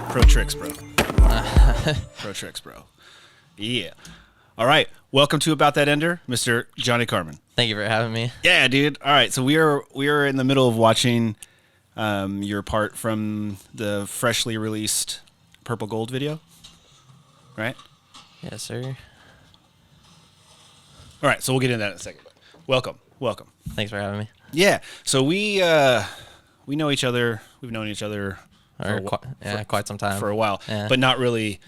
Pro tricks, bro. Pro tricks, bro. Yeah. All right. Welcome to About That Ender, Mr. Johnny Carman. Thank you for having me. Yeah, dude. All right. So we are in the middle of watching your part from the freshly released Purple Gold video, right? Yes, sir. All right. So we'll get into that in a second. Welcome. Thanks for having me. Yeah. So we know each other. We've known each other quite some time. For a while, Yeah. but not really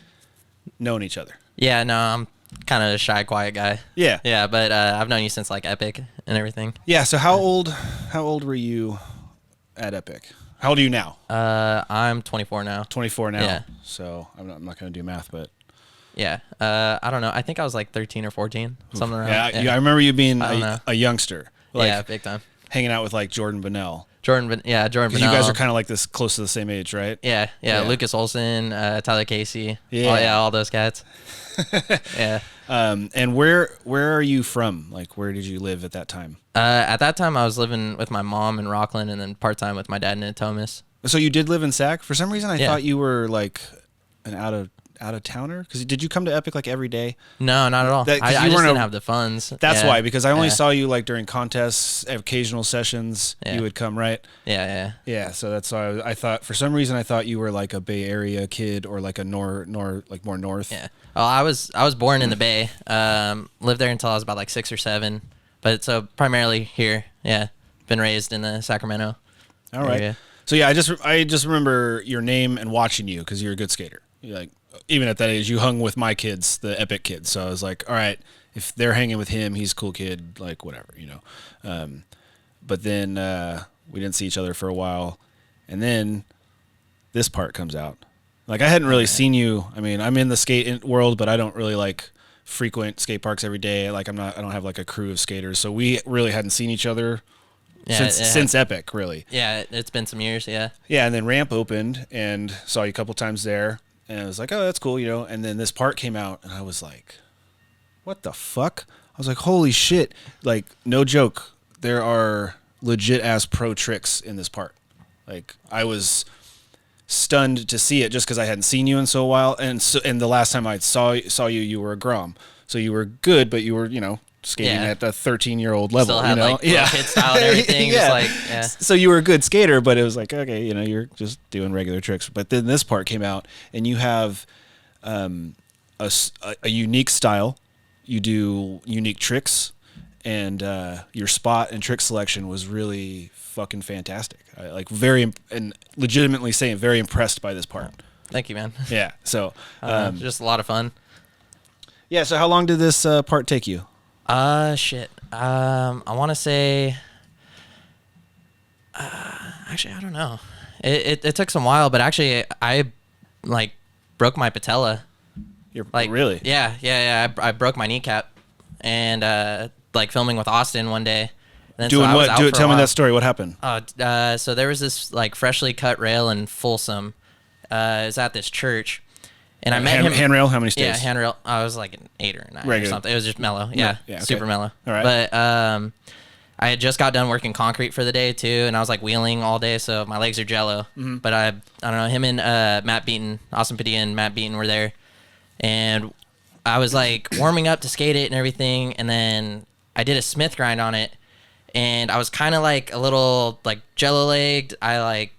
known each other. Yeah, no, I'm kind of a shy, quiet guy. Yeah. Yeah, but I've known you since like Epic and everything. Yeah. So how old were you at Epic? How old are you now? I'm 24 now. 24 now. Yeah. So I'm not going to do math, but Yeah. I don't know. I think I was like 13 or 14, something around. yeah. I remember you being I a youngster, like yeah, big time. hanging out with like Jordan Bennell. Jordan Because Bennell. you guys are kind of like this close to the same age, right? Yeah. Lucas Olson, Tyler Casey. All those cats. Yeah. And where are you from? Like, where did you live at that time? At that time, I was living with my mom in Rockland and then part-time with my dad in Natomas. So you did live in Sac? For some reason, I Yeah. thought you were like an out of towner. Because did you come to Epic like every day? No, not at all. I just didn't have the funds. That's Yeah. why, because I only Yeah. saw you like during contests, occasional sessions. Yeah. You would come, right? Yeah. Yeah. So that's why I thought, for some reason, I thought you were like a Bay Area kid or like a like more north. Yeah. Oh, I was born in the Bay. Lived there until I was about like 6 or 7. But so primarily here. Yeah. Been raised in the Sacramento All right. area. So yeah, I just remember your name and watching you because you're a good skater. You're like, even at that age, you hung with my kids, the Epic kids. So I was like, all right, if they're hanging with him, he's a cool kid, like whatever, you know. But then we didn't see each other for a while, and then this part comes out. Like I hadn't really seen you. I mean, I'm in the skate world, but I don't really like frequent skate parks every day. Like I don't have like a crew of skaters, so we really hadn't seen each other since Epic, really. Yeah, it's been some years. Yeah. Yeah, and then Ramp opened and saw you a couple times there, and I was like, oh, that's cool, you know. And then this part came out, and I was like, what the fuck? I was like, holy shit! Like, no joke, there are legit ass pro tricks in this part. Like, I was stunned to see it just because I hadn't seen you in so while, and the last time I saw you, you were a Grom, so you were good, but you were, you know, skating at a 13-year-old level. Still had, you know, like, kid style and everything. Yeah. Just like, yeah. So you were a good skater, but it was like, okay, you know, you're just doing regular tricks. But then this part came out, and you have a unique style. You do unique tricks, and your spot and trick selection was really fucking fantastic. I like and legitimately saying very impressed by this part. Thank you, man. Yeah. So just a lot of fun. yeah. So how long did this part take you? Shit. I want to say. Actually, I don't know. It took some while, but actually, I like broke my patella. You're Like really? Yeah. I broke my kneecap, and like filming with Austin one day. And then, Doing so I was what? out for a Tell me while. that story. What happened? So there was this like freshly cut rail in Folsom. It was at this church, and I met him. Handrail. How many Yeah, stays? handrail. I was like an 8 or 9 or Regular. something. It was just mellow. Yeah, Yeah, okay. super mellow. All right. But I had just got done working concrete for the day too, and I was like wheeling all day, so my legs are jello. Mm-hmm. But I don't know. Him and Matt Beaton, Austin Padilla and Matt Beaton were there, and I was like warming up to skate it and everything, and then I did a Smith grind on it, and I was kind of like a little like jello legged. I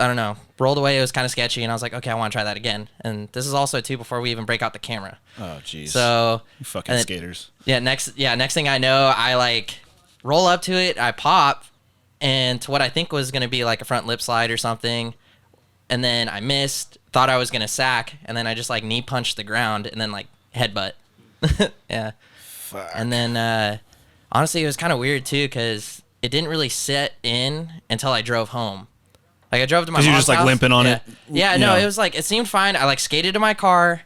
don't know, rolled away. It was kind of sketchy, and I was like, okay, I want to try that again. And this is also too before we even break out the camera. Oh, jeez. So You fucking skaters. yeah, next thing I know, I like roll up to it, I pop, and to what I think was gonna be like a front lip slide or something, and then I missed. Thought I was gonna sack, and then I just like knee punched the ground, and then like headbutt. Yeah. Fuck. And then honestly, it was kind of weird too, because it didn't really set in until I drove home. Like I drove to my mom's you're just like house. limping on Yeah. it. Yeah, You no, know. it was like it seemed fine. I like skated to my car,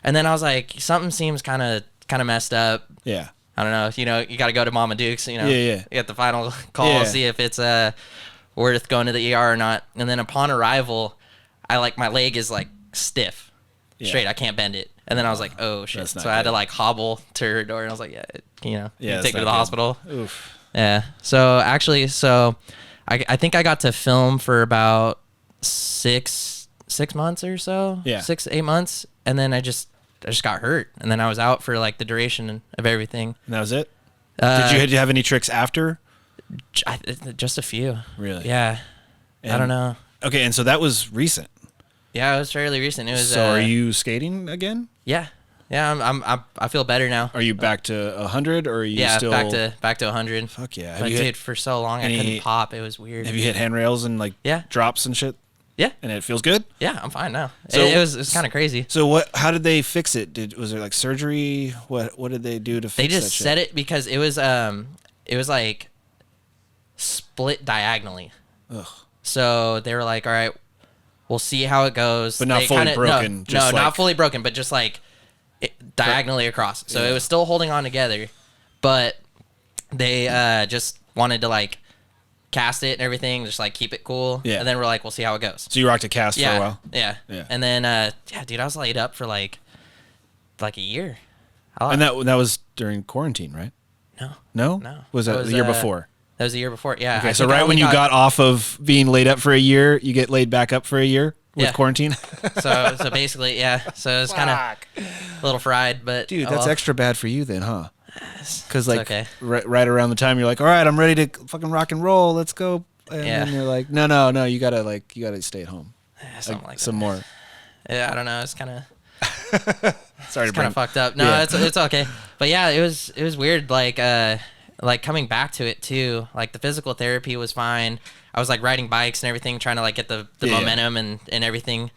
and then I was like, something seems kind of messed up. Yeah. I don't know. You know, you got to go to Mama Duke's. You know, Yeah. You get the final call, Yeah. see if it's worth going to the ER or not. And then upon arrival, I like my leg is like stiff, straight. I can't bend it. And then I was like, oh shit. That's not So I had to good. like hobble to her door, and I was like, you Yeah, that's take me not to the good. hospital. Oof. Yeah. So actually, I think I got to film for about 6 6 months or so. Yeah. 6 to 8 months, and then I just got hurt, and then I was out for like the duration of everything. And that was it. Did you have any tricks after? Just a few. Really? Yeah. And, I don't know. Okay, and so that was recent. Yeah, it was fairly recent. It was. So are you skating again? Yeah. Yeah, I feel better now. Are you back to 100, or are you still back to 100? Fuck yeah! But dude, for so long I couldn't pop. It was weird. Have you hit handrails and like drops and shit? Yeah. And it feels good? Yeah, I'm fine now. So, it was kind of crazy. So how did they fix it? Was there like surgery? What did they do to fix it? They just set it because it was like split diagonally. Ugh. So they were like, all right, we'll see how it goes. But not fully broken. No, not fully broken, but just like diagonally across. So it was still holding on together, but they just wanted to like cast it and everything, just like keep it cool. Yeah. And then we're like, we'll see how it goes. So you rocked a cast for a while? Yeah. And then, dude, I was laid up for like a year. And that was during quarantine, right? No. No? Was that the year before? That was the year before, yeah. Okay, so right when you got off of being laid up for a year, you get laid back up for a year with quarantine? So basically, yeah. So it was kind of a little fried, but... Dude, that's extra bad for you then, huh? Because like okay. right around the time you're like, all right, I'm ready to fucking rock and roll, let's go. And then you're like, no, you gotta stay at home. Something like some that. more. Yeah, I don't know. It's kind of... Sorry to kind of fucked up. No, it's okay. But yeah, it was weird. Like coming back to it too. Like the physical therapy was fine. I was like riding bikes and everything, trying to like get the momentum and everything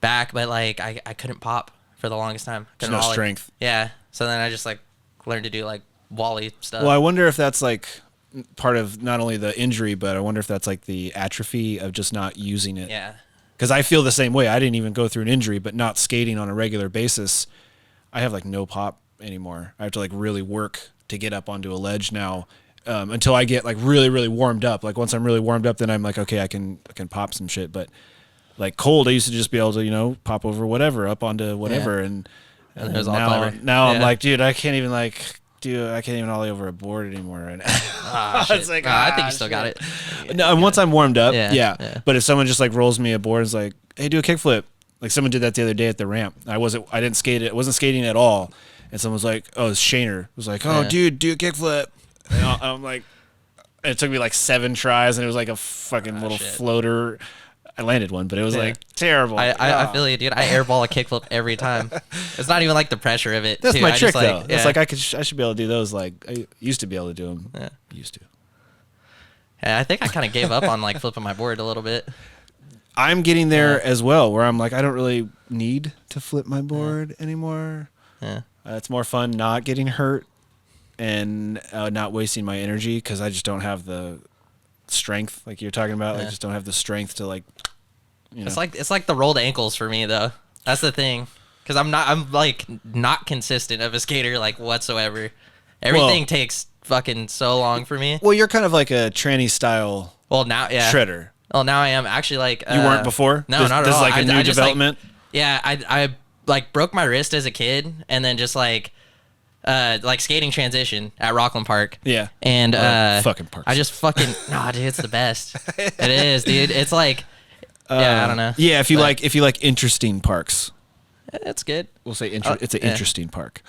back. But like I couldn't pop for the longest time. There's no strength. Yeah. So then I just like learned to do like Wally stuff. Well, I wonder if that's like part of not only the injury, but I wonder if that's like the atrophy of just not using it. Yeah. Because I feel the same way. I didn't even go through an injury, but not skating on a regular basis, I have like no pop anymore. I have to like really work to get up onto a ledge now until I get like really, really warmed up. Like once I'm really warmed up, then I'm like, okay, I can pop some shit. But like cold, I used to just be able to, pop over whatever, up onto whatever. And it was all clever. Now I'm like, dude, I can't even ollie over a board anymore right now. It's like, I think you still got it. No, and once I'm warmed up, yeah. But if someone just like rolls me a board and is like, hey, do a kickflip. Like someone did that the other day at the ramp. I didn't skate it. I wasn't skating at all. And someone was like, oh, Shaner was like, oh, dude, do a kickflip. And I'm like, it took me like 7 tries and it was like a fucking little floater. I landed one, but it was like terrible. I feel you, dude. I airball a kickflip every time. It's not even like the pressure of it. That's my trick, just, though. It's like I should be able to do those. Like I used to be able to do them. Yeah. Used to. Yeah, I think I kind of gave up on like flipping my board a little bit. I'm getting there as well, where I'm like, I don't really need to flip my board anymore. Yeah. It's more fun not getting hurt and not wasting my energy because I just don't have the strength like you're talking about. I just don't have the strength to like. It's like the rolled ankles for me though. That's the thing, because I'm like not consistent of a skater like whatsoever. Everything takes fucking so long for me. Well, you're kind of like a tranny style. Well, now shredder. Well, now I am actually like. You weren't before. No, not at all. This is like a new development. I like broke my wrist as a kid, and then just like skating transition at Rockland Park. Yeah. And fucking parks. I just fucking dude, it's the best. It is, dude. It's like I don't know. Yeah, if you like interesting parks. It's good. We'll say it's an interesting park.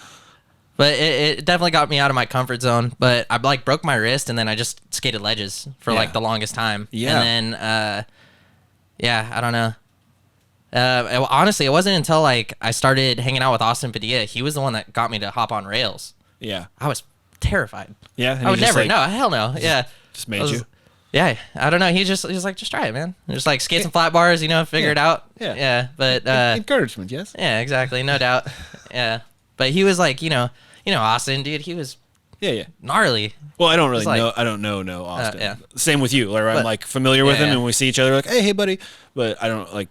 But it definitely got me out of my comfort zone. But I like broke my wrist, and then I just skated ledges for like the longest time. Yeah. And then I don't know. Honestly, it wasn't until like I started hanging out with Austin Padilla. He was the one that got me to hop on rails. Yeah. I was terrified. Yeah. I would never. No, hell no. Yeah. Just made you. Yeah, I don't know. He was like, just try it, man. Just like skate some flat bars, figure it out. Yeah. Yeah. But encouragement, yes. Yeah, exactly, no doubt. Yeah. But he was like, Austin, dude. He was gnarly. Well, I don't really know. I don't know Austin. Yeah. Same with you. Like, I'm like familiar with him, and when we see each other, like, hey, buddy. But I don't like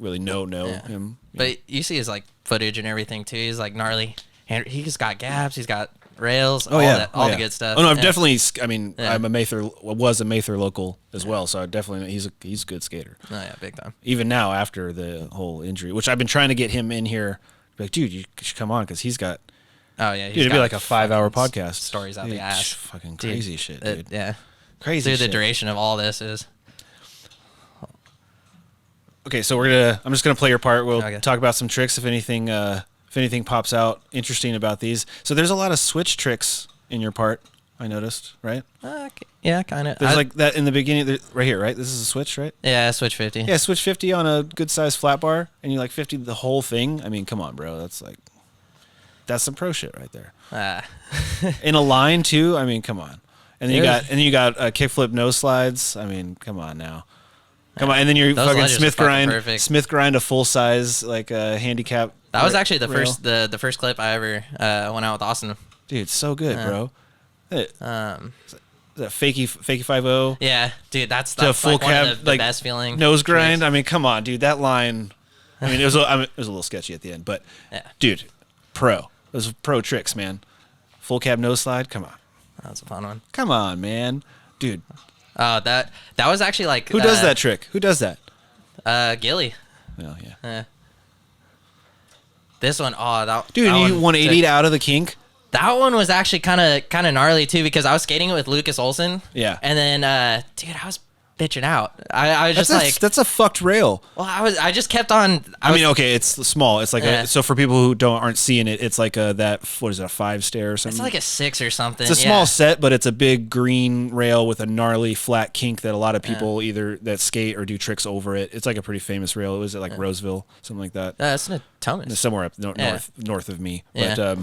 really know him. But you see his like footage and everything too. He's like gnarly. And he's got gaps. He's got rails. All the good stuff. Oh no, I've definitely. I mean, I'm a was a Mather local as well, so I definitely he's a good skater. Oh yeah, big time. Even now after the whole injury, which I've been trying to get him in here. Like, dude, you should come on because he's got. Oh yeah, dude, it'd be like a 5-hour podcast. Stories out the ass. Fucking crazy shit, dude. Yeah, crazy. Dude, shit. the duration of all this is. Okay, so I'm just gonna play your part. We'll Okay. talk about some tricks if anything pops out interesting about these. So there's a lot of switch tricks in your part. I noticed, right? Yeah, kind of. There's like that in the beginning, right here, right? This is a switch, right? Yeah, switch 50. Yeah, switch 50 on a good sized flat bar, and you like 50 the whole thing. I mean, come on, bro. That's some pro shit right there. In a line too. I mean, come on. And then you got kickflip nose slides. I mean, come on now. Come on, and then you're Those fucking ledges are fucking perfect. Smith grind a full size like handicap. That was actually rail. the first clip I ever went out with Austin. Dude, it's so good, bro. Is that fakey 5-0? Yeah, dude, that's full like one cab, of the like, best feeling nose grind. tricks. I mean, come on, dude. That line. I mean, it was a little sketchy at the end, but Yeah. dude, pro. Those are pro tricks, man. Full cab nose slide. Come on. That was a fun one. Come on, man. Dude, That was actually like who does that trick? Who does that? Gilly. Oh, yeah. This one, Dude, that you 180'd out of the kink? That one was actually kind of gnarly too because I was skating it with Lucas Olson. Yeah. And then, dude, I was bitching out. I was just That's a fucked rail. well, I just kept on. I mean, okay, it's small. It's like Yeah. so for people who aren't seeing it, it's like what is it, a 5 stair or something? It's like a 6 or something. It's a small set, but it's a big green rail with a gnarly flat kink that a lot of people either that skate or do tricks over it. It's like a pretty famous rail. It was at like Roseville, something like that. It's in Thomas. Somewhere up north of me. Yeah.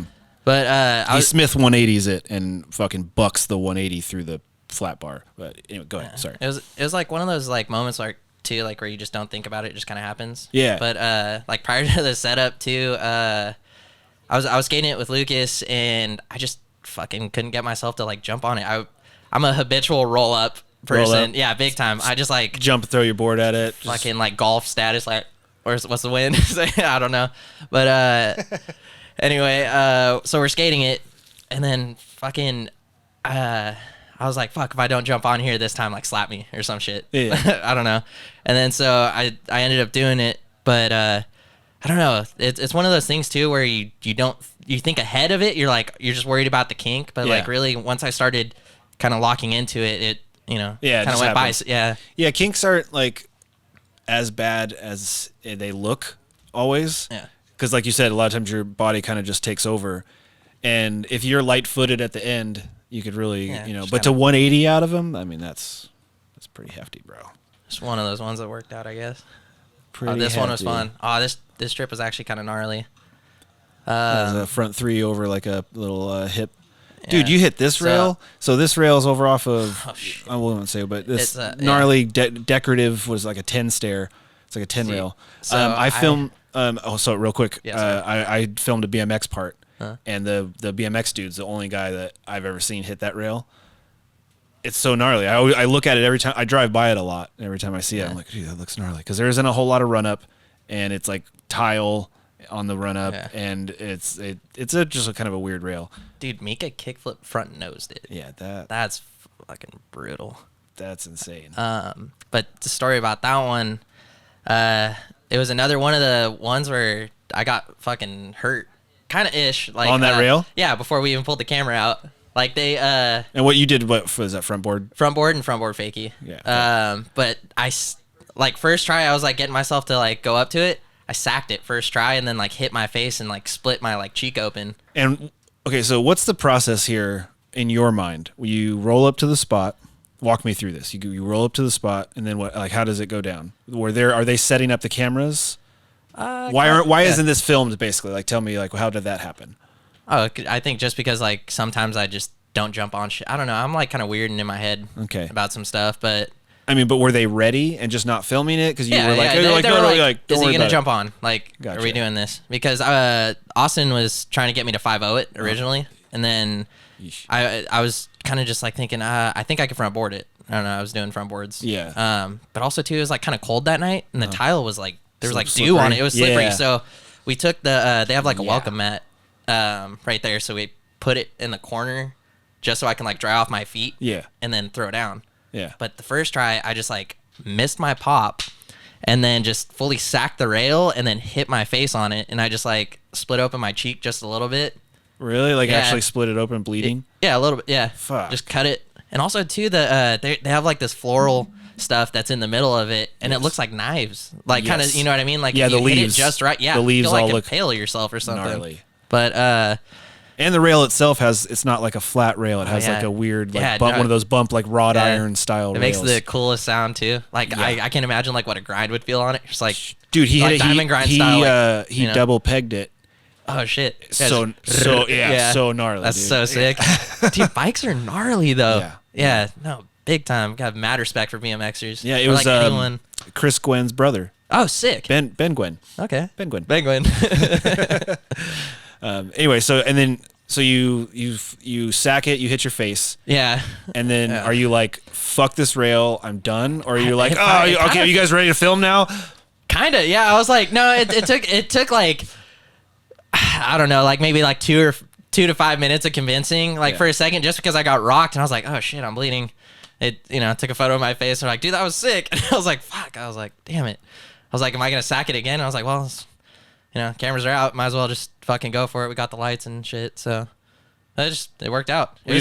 But But Smith 180s it and fucking bucks the 180 through the flat bar. But anyway, go ahead. Sorry. It was like one of those like moments like too like where you just don't think about it, it just kind of happens. Yeah. But like prior to the setup too, I was skating it with Lucas and I just fucking couldn't get myself to like jump on it. I'm a habitual roll up person. Roll up. Yeah, big time. I just like Jump, throw your board at it. fucking like golf status like what's the wind? I don't know. But anyway, so we're skating it and then fucking I was like, fuck, if I don't jump on here this time, like slap me or some shit. Yeah. I don't know. And then so I ended up doing it, but I don't know. It's one of those things too where you think ahead of it. You're just worried about the kink, but like really once I started kind of locking into it kind of went by. Yeah. Yeah, kinks aren't like as bad as they look always. Yeah. Because like you said, a lot of times your body kind of just takes over. And if you're light-footed at the end, you could really, but to 180 out of them, I mean, that's pretty hefty, bro. Just one of those ones that worked out, I guess. Pretty this one was hefty. fun. This trip was actually kind of gnarly. There's a front 3 over like a little hip. Yeah. Dude, you hit this rail. So this rail is over off of, shit. I won't say, but this It's, gnarly decorative was like a 10 stair. It's like a 10 rail. so I filmed, so real quick, Yeah, I filmed a BMX part. And the BMX dude's the only guy that I've ever seen hit that rail. It's so gnarly. I look at it every time. I drive by it a lot. Every time I see it, I'm like, dude, that looks gnarly. Because there isn't a whole lot of run up, and it's like tile on the run up, and it's just a kind of a weird rail. Dude, Mika kickflip front nosed it. Yeah, That's fucking brutal. that's insane. But the story about that one, it was another one of the ones where I got fucking hurt, kind of ish. Like On that rail? Yeah, before we even pulled the camera out. Like they and what you did, what was that, front board? front board fakie. Yeah. But like first try, I was like getting myself to like go up to it. I sacked it first try and then like hit my face and like split my like cheek open. And okay, so what's the process here in your mind? You roll up to the spot. Walk me through this. You roll up to the spot, and then what? Like, how does it go down? Are they setting up the cameras? Why isn't this filmed? Basically, like, tell me, like, how did that happen? Oh, I think just because like sometimes I just don't jump on shit. I don't know. I'm like kind of weird in my head about some stuff, but I mean, but were they ready and just not filming it because you were like, they were like, don't is he worry gonna about jump it. on? Like, Gotcha. are we doing this? Because Austin was trying to get me to 5-0 it originally, and then Yeesh. I was kind of just like thinking, I think I could front board it. I don't know. I was doing front boards. Yeah. But also too, it was like kind of cold that night, and the tile was like there was like Slippery. dew on it. It was slippery. Yeah. So we took the they have like a welcome mat right there, so we put it in the corner just so I can like dry off my feet. Yeah. And then throw down. Yeah. But the first try, I just like missed my pop and then just fully sacked the rail and then hit my face on it. And I just like split open my cheek just a little bit. Really? Like Yeah. actually split it open, bleeding? Yeah, a little bit. Yeah. Fuck. Just cut it. And also too, they have like this floral stuff that's in the middle of it, and it looks like knives, like kind of, you know what I mean? Like yeah, if you the hit leaves it just right, yeah, the leaves you'll like all look impale yourself or something. gnarly. But and the rail itself it's not like a flat rail. It has like a weird like bump, one of those bump like wrought iron style it rails. makes the coolest sound too. Like I can imagine like what a grind would feel on it. Just like, dude, he like hit it, diamond grind style. Like, he double pegged it. Oh shit! So gnarly. That's dude. so sick. Dude, bikes are gnarly though. Yeah. No, big time. Got mad respect for BMXers. Yeah, it or was like anyone. Chris Gwen's brother. Oh, sick. Ben Gwen. Okay. Ben Gwen. Penguin. Anyway, so you sack it, you hit your face. Yeah. And then are you like, fuck this rail, I'm done? Or are you like, okay, are you guys ready to film now? Kind of, yeah. I was like, no, it took like, I don't know, like maybe like 2 to 5 minutes of convincing, like for a second, just because I got rocked and I was like, oh shit, I'm bleeding. It, took a photo of my face and like, dude, that was sick. And I was like, fuck. I was like, damn it. I was like, am I going to sack it again? And I was like, well, cameras are out. Might as well just fucking go for it. We got the lights and shit. So it worked out. Were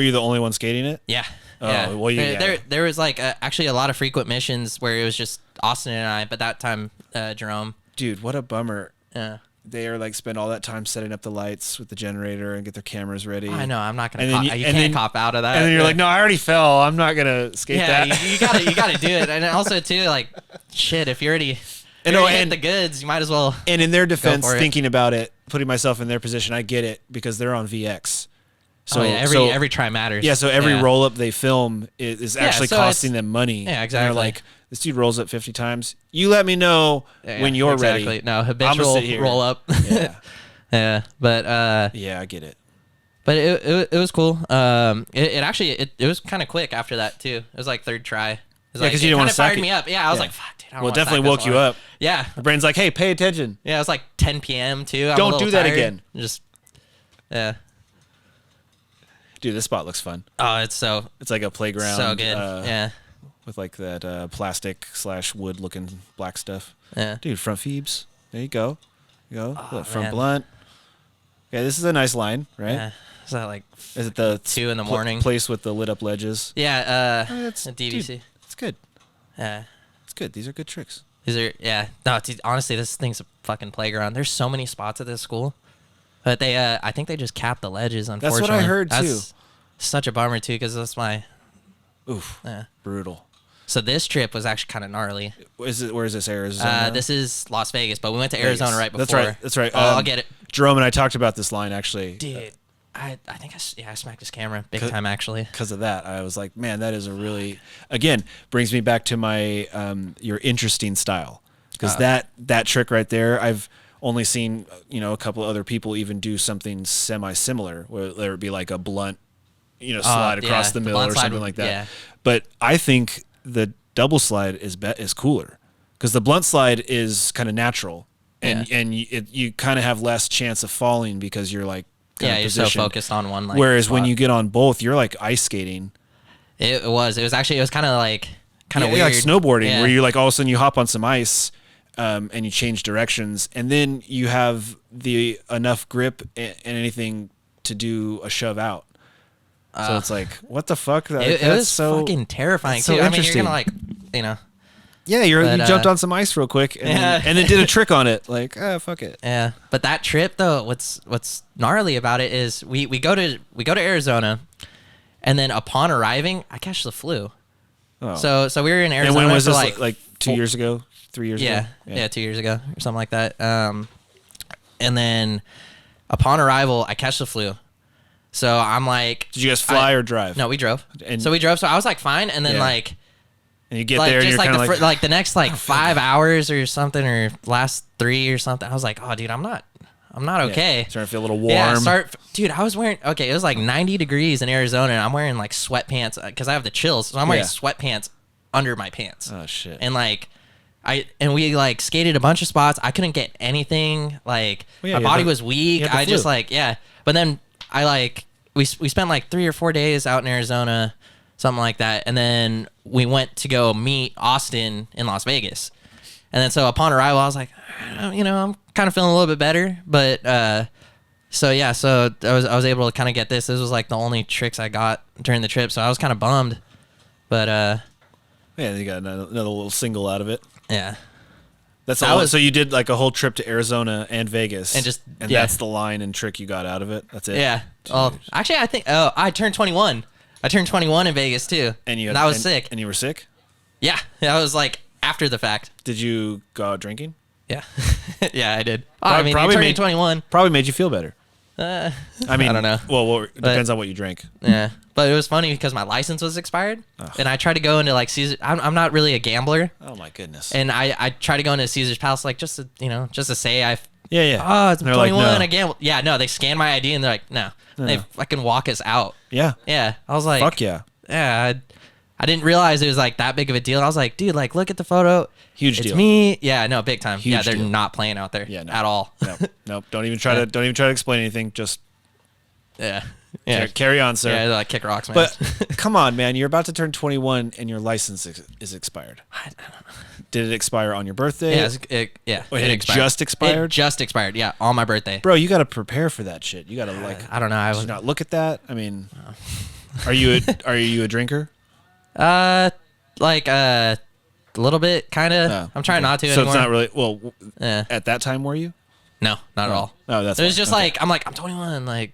you the only one skating it? Yeah. Oh, yeah. Well, there was like actually a lot of frequent missions where it was just Austin and I, but that time Jerome. Dude, what a bummer. Yeah. They are like spend all that time setting up the lights with the generator and get their cameras ready. I know. I'm not gonna. You can't cop out of that. And then you're like, no, I already fell. I'm not gonna skate that. Yeah, you gotta do it. And also too, like, shit, if you already hit the goods, you might as well. And in their defense, thinking about it, putting myself in their position, I get it because they're on VX. So every try matters. Yeah, so every roll up they film is actually costing them money. Yeah, exactly. And they're like, this dude rolls up 50 times. You let me know when you're ready. No, habitual roll up. Yeah. Yeah, but yeah, I get it. But it was cool. It was kind of quick after that too. It was like third try. It was because you didn't want to fired me up. Yeah, I was like, fuck, dude. I don't well, it wanna definitely woke you up. Yeah, the brain's like, hey, pay attention. Yeah, it was like 10 p.m. too. Don't do that again. Just Dude, this spot looks fun. Oh, it's like a playground. So good. Yeah. With like that plastic / wood looking black stuff. Yeah. Dude, front Phoebes. There you go. Oh, front man. blunt. Yeah, this is a nice line, right? Yeah. Is that like? Is it the 2 in the morning place with the lit up ledges? Yeah. It's DVC. Dude, it's good. Yeah. It's good. These are good tricks. No, dude, honestly, this thing's a fucking playground. There's so many spots at this school. But I think they just capped the ledges, unfortunately. That's what I heard, too. That's such a bummer, too, because that's my... Oof. Yeah. Brutal. So this trip was actually kind of gnarly. Where is this, Arizona? This is Las Vegas, but we went to Arizona right before. That's right. I'll get it. Jerome and I talked about this line, actually. Dude, I think I smacked his camera big time, actually. Because of that, I was like, man, that is a really... Again, brings me back to my your interesting style. Because that trick right there, I've only seen a couple of other people even do something semi-similar, whether it be like a blunt, slide across the middle or something like that. Yeah. But I think the double slide is cooler because the blunt slide is kind of natural, and you kind of have less chance of falling because you're like you're so focused on one. Whereas spot. when you get on both, you're like ice skating. It was kind of weird, like snowboarding, where you like all of a sudden you hop on some ice. And you change directions, and then you have the enough grip and anything to do a shove out. So it's like, what the fuck? It was so fucking terrifying too. I mean, you're gonna Yeah, you jumped on some ice real quick, and then did a trick on it. Like, fuck it. Yeah, but that trip though, what's gnarly about it is we go to Arizona, and then upon arriving, I catch the flu. Oh. So we were in Arizona. And when was for this? Like 2 years ago? 3 years ago? Yeah, 2 years ago or something like that. And then upon arrival, I catch the flu. So I'm like... Did you guys fly or drive? No, we drove. So we drove. So I was like fine. And then And you get there and you're kind of like... the next 5 hours or something, or last 3 or something, I was like, oh, dude, I'm not okay. Starting to feel a little warm. Yeah, dude, I was wearing... Okay, it was like 90 degrees in Arizona, and I'm wearing like sweatpants because I have the chills. So I'm wearing sweatpants under my pants. Oh, shit. And we like skated a bunch of spots. I couldn't get anything. Like my body was weak. I just But then we spent like 3 or 4 days out in Arizona, something like that. And then we went to go meet Austin in Las Vegas. And then so upon arrival, I was like, I'm kind of feeling a little bit better. But so I was able to kind of get this. This was like the only tricks I got during the trip. So I was kind of bummed. But Yeah, you got another little single out of it. Yeah. That's all. So you did like a whole trip to Arizona and Vegas, and that's the line and trick you got out of it. That's it. Yeah. Oh, actually, I think. Oh, I turned 21. I turned 21 in Vegas too. And that was sick. And you were sick? Yeah, that was like after the fact. Did you go out drinking? Yeah. Yeah, I did. I mean, you're turning 21. Probably made you feel better. I mean, I don't know. Well, it depends on what you drank. Yeah, but it was funny because my license was expired, and I tried to go into like Caesar. I'm not really a gambler. Oh my goodness. And I tried to go into Caesar's Palace like just to say I. Yeah. Oh, it's 21. Like, no. I gamble. Yeah, no, they scanned my ID and they're like, no. They fucking walk us out. Yeah. Yeah, I was like, fuck yeah. Yeah, I didn't realize it was like that big of a deal. And I was like, dude, like look at the photo. Huge it's deal. Me. Yeah, no, big time. Huge yeah, they're deal. not playing out there at all. Nope. Don't even try to explain anything. Just yeah. Carry on, sir. Yeah, they're like kick rocks, man. But come on, man, you're about to turn 21 and your license is expired. I don't know. Did it expire on your birthday? Yeah. Wait, it just expired? It just expired. Yeah, on my birthday. Bro, you got to prepare for that shit. You got to I don't know. I was not look at that. I mean, are you a drinker? Like a little bit, kind of. No. I'm trying not to. So anymore. it's not really. Well, at that time, were you? No, not at all. No, that's. It was just like I'm 21, like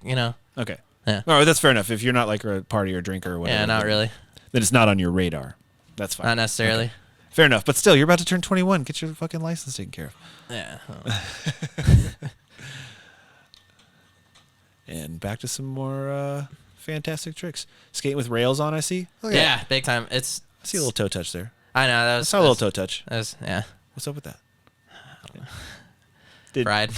Okay. Yeah. No, that's fair enough. If you're not like a party or drinker or whatever. Yeah, not really. Then it's not on your radar. That's fine. Not necessarily. Okay. Fair enough, but still, you're about to turn 21. Get your fucking license taken care of. Yeah. And back to some more fantastic tricks. Skating with rails on, I see. Yeah, big time. I see a little toe touch there. I know that was. I saw a little toe touch. Yeah. What's up with that? Pride.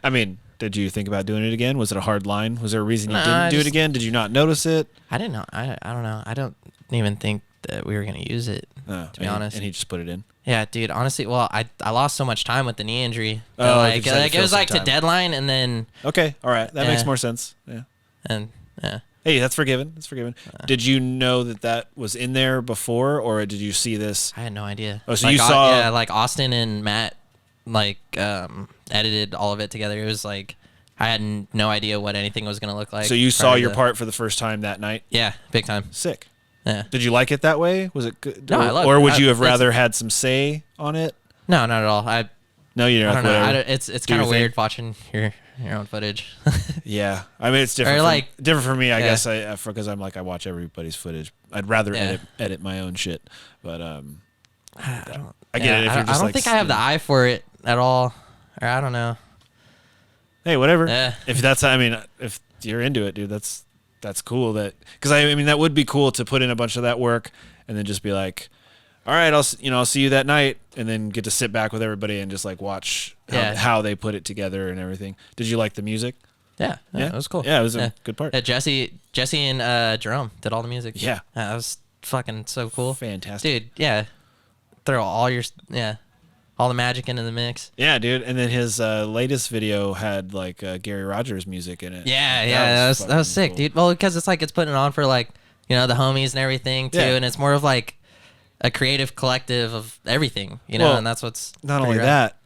I mean, did you think about doing it again? Was it a hard line? Was there a reason you didn't do it again? Did you not notice it? I didn't know. I don't know. I don't even think that we were gonna use it. To be honest. And he just put it in. Yeah, dude. Honestly, well, I lost so much time with the knee injury. Oh, like it was like to deadline, and then. Okay, all right, that makes more sense. Yeah. And yeah. Hey, that's forgiven. That's forgiven. Did you know that was in there before, or did you see this? I had no idea. Oh, so you saw? Yeah, like Austin and Matt, edited all of it together. It was like I had no idea what anything was gonna look like. So you saw your part for the first time that night? Yeah, big time. Sick. Yeah. Did you like it that way? Was it good? No, I loved or it. would you have rather had some say on it? No, not at all. No, you I don't know. whatever. It's kind of weird watching your own footage. Yeah, I mean it's different. Or different for me, I guess. Because I'm like I watch everybody's footage. I'd rather edit my own shit, but I get it. If you're just I don't think I have the eye for it at all, or I don't know. Hey, whatever. Yeah. If if you're into it, dude, that's cool. Because I mean that would be cool to put in a bunch of that work and then just be like, all right, I'll see you that night, and then get to sit back with everybody and just like watch how they put it together and everything. Did you like the music? Yeah, it was cool. Yeah, it was a good part. Yeah, Jesse and Jerome did all the music. Yeah, that was fucking so cool. Fantastic, dude. Yeah, throw all the magic into the mix. Yeah, dude. And then his latest video had like Gary Rogers music in it. Yeah, that was sick, cool. Dude. Well, because it's putting it on for like the homies and everything too, and it's more of like a creative collective of everything, and that's what's not only that,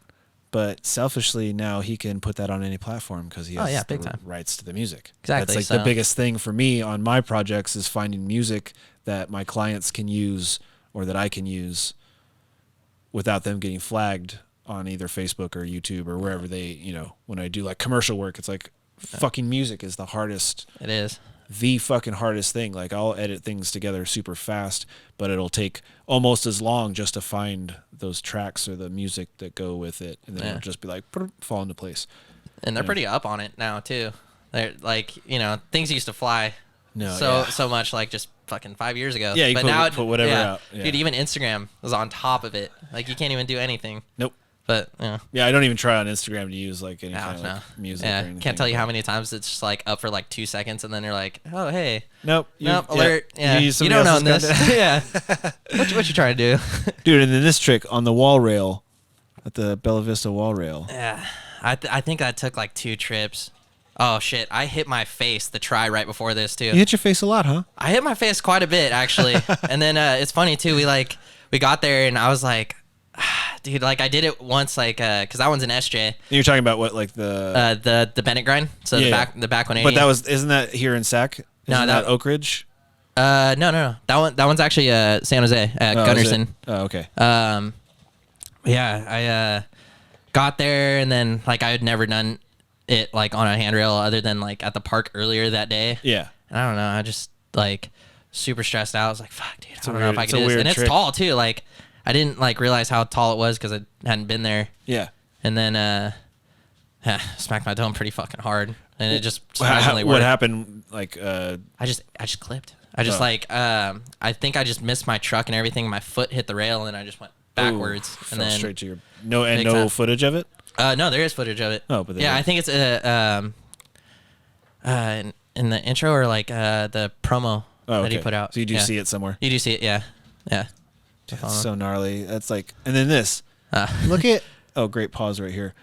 but selfishly now he can put that on any platform because he has the rights to the music. Exactly. That's like the biggest thing for me on my projects is finding music that my clients can use or that I can use without them getting flagged on either Facebook or YouTube or wherever they, when I do like commercial work, it's like fucking music is the hardest. It is. The fucking hardest thing. Like I'll edit things together super fast, but it'll take almost as long just to find those tracks or the music that go with it, and then it'll just be like fall into place. And they're pretty up on it now too. They're like things used to fly so much like just fucking 5 years ago. Yeah, you but put whatever out. Yeah. Dude, even Instagram was on top of it. Like you can't even do anything. Nope. But yeah, I don't even try on Instagram to use like any kind of like, music. Yeah, or anything. Can't tell you how many times it's just like up for like 2 seconds, and then you're like, oh hey, nope, alert. Yeah, you don't own this. Yeah, what you trying to do, dude? And then this trick on the wall rail, at the Bella Vista wall rail. Yeah, I think that took like 2 trips. Oh shit, I hit my face the try right before this too. You hit your face a lot, huh? I hit my face quite a bit actually, and then it's funny too. We got there and I was like. Dude, like I did it once, like, cause that one's an SJ. You're talking about what, like the Bennett grind, so the back 180. But isn't that here in Sac? Isn't that Oak Ridge? No. That one's actually San Jose at Gunnarsson. Oh, okay. Yeah, I got there and then like I had never done it like on a handrail other than like at the park earlier that day. Yeah. And I don't know. I just like super stressed out. I was like, "Fuck, dude, I don't know if I it's can a do this." weird And trick. it's tall too. Like I didn't like realize how tall it was because I hadn't been there. Yeah. And then smacked my dome pretty fucking hard, and it just surprisingly What worked. happened? Like, I just clipped. I just I think I just missed my truck and everything. My foot hit the rail, and I just went backwards, and fell then straight to your no time. footage of it. No, there is footage of it. Oh, but yeah, I think it's in the intro or like the promo that he put out. So you do see it somewhere. You do see it, yeah. That's so gnarly. That's like, and then this. Look at great pause right here.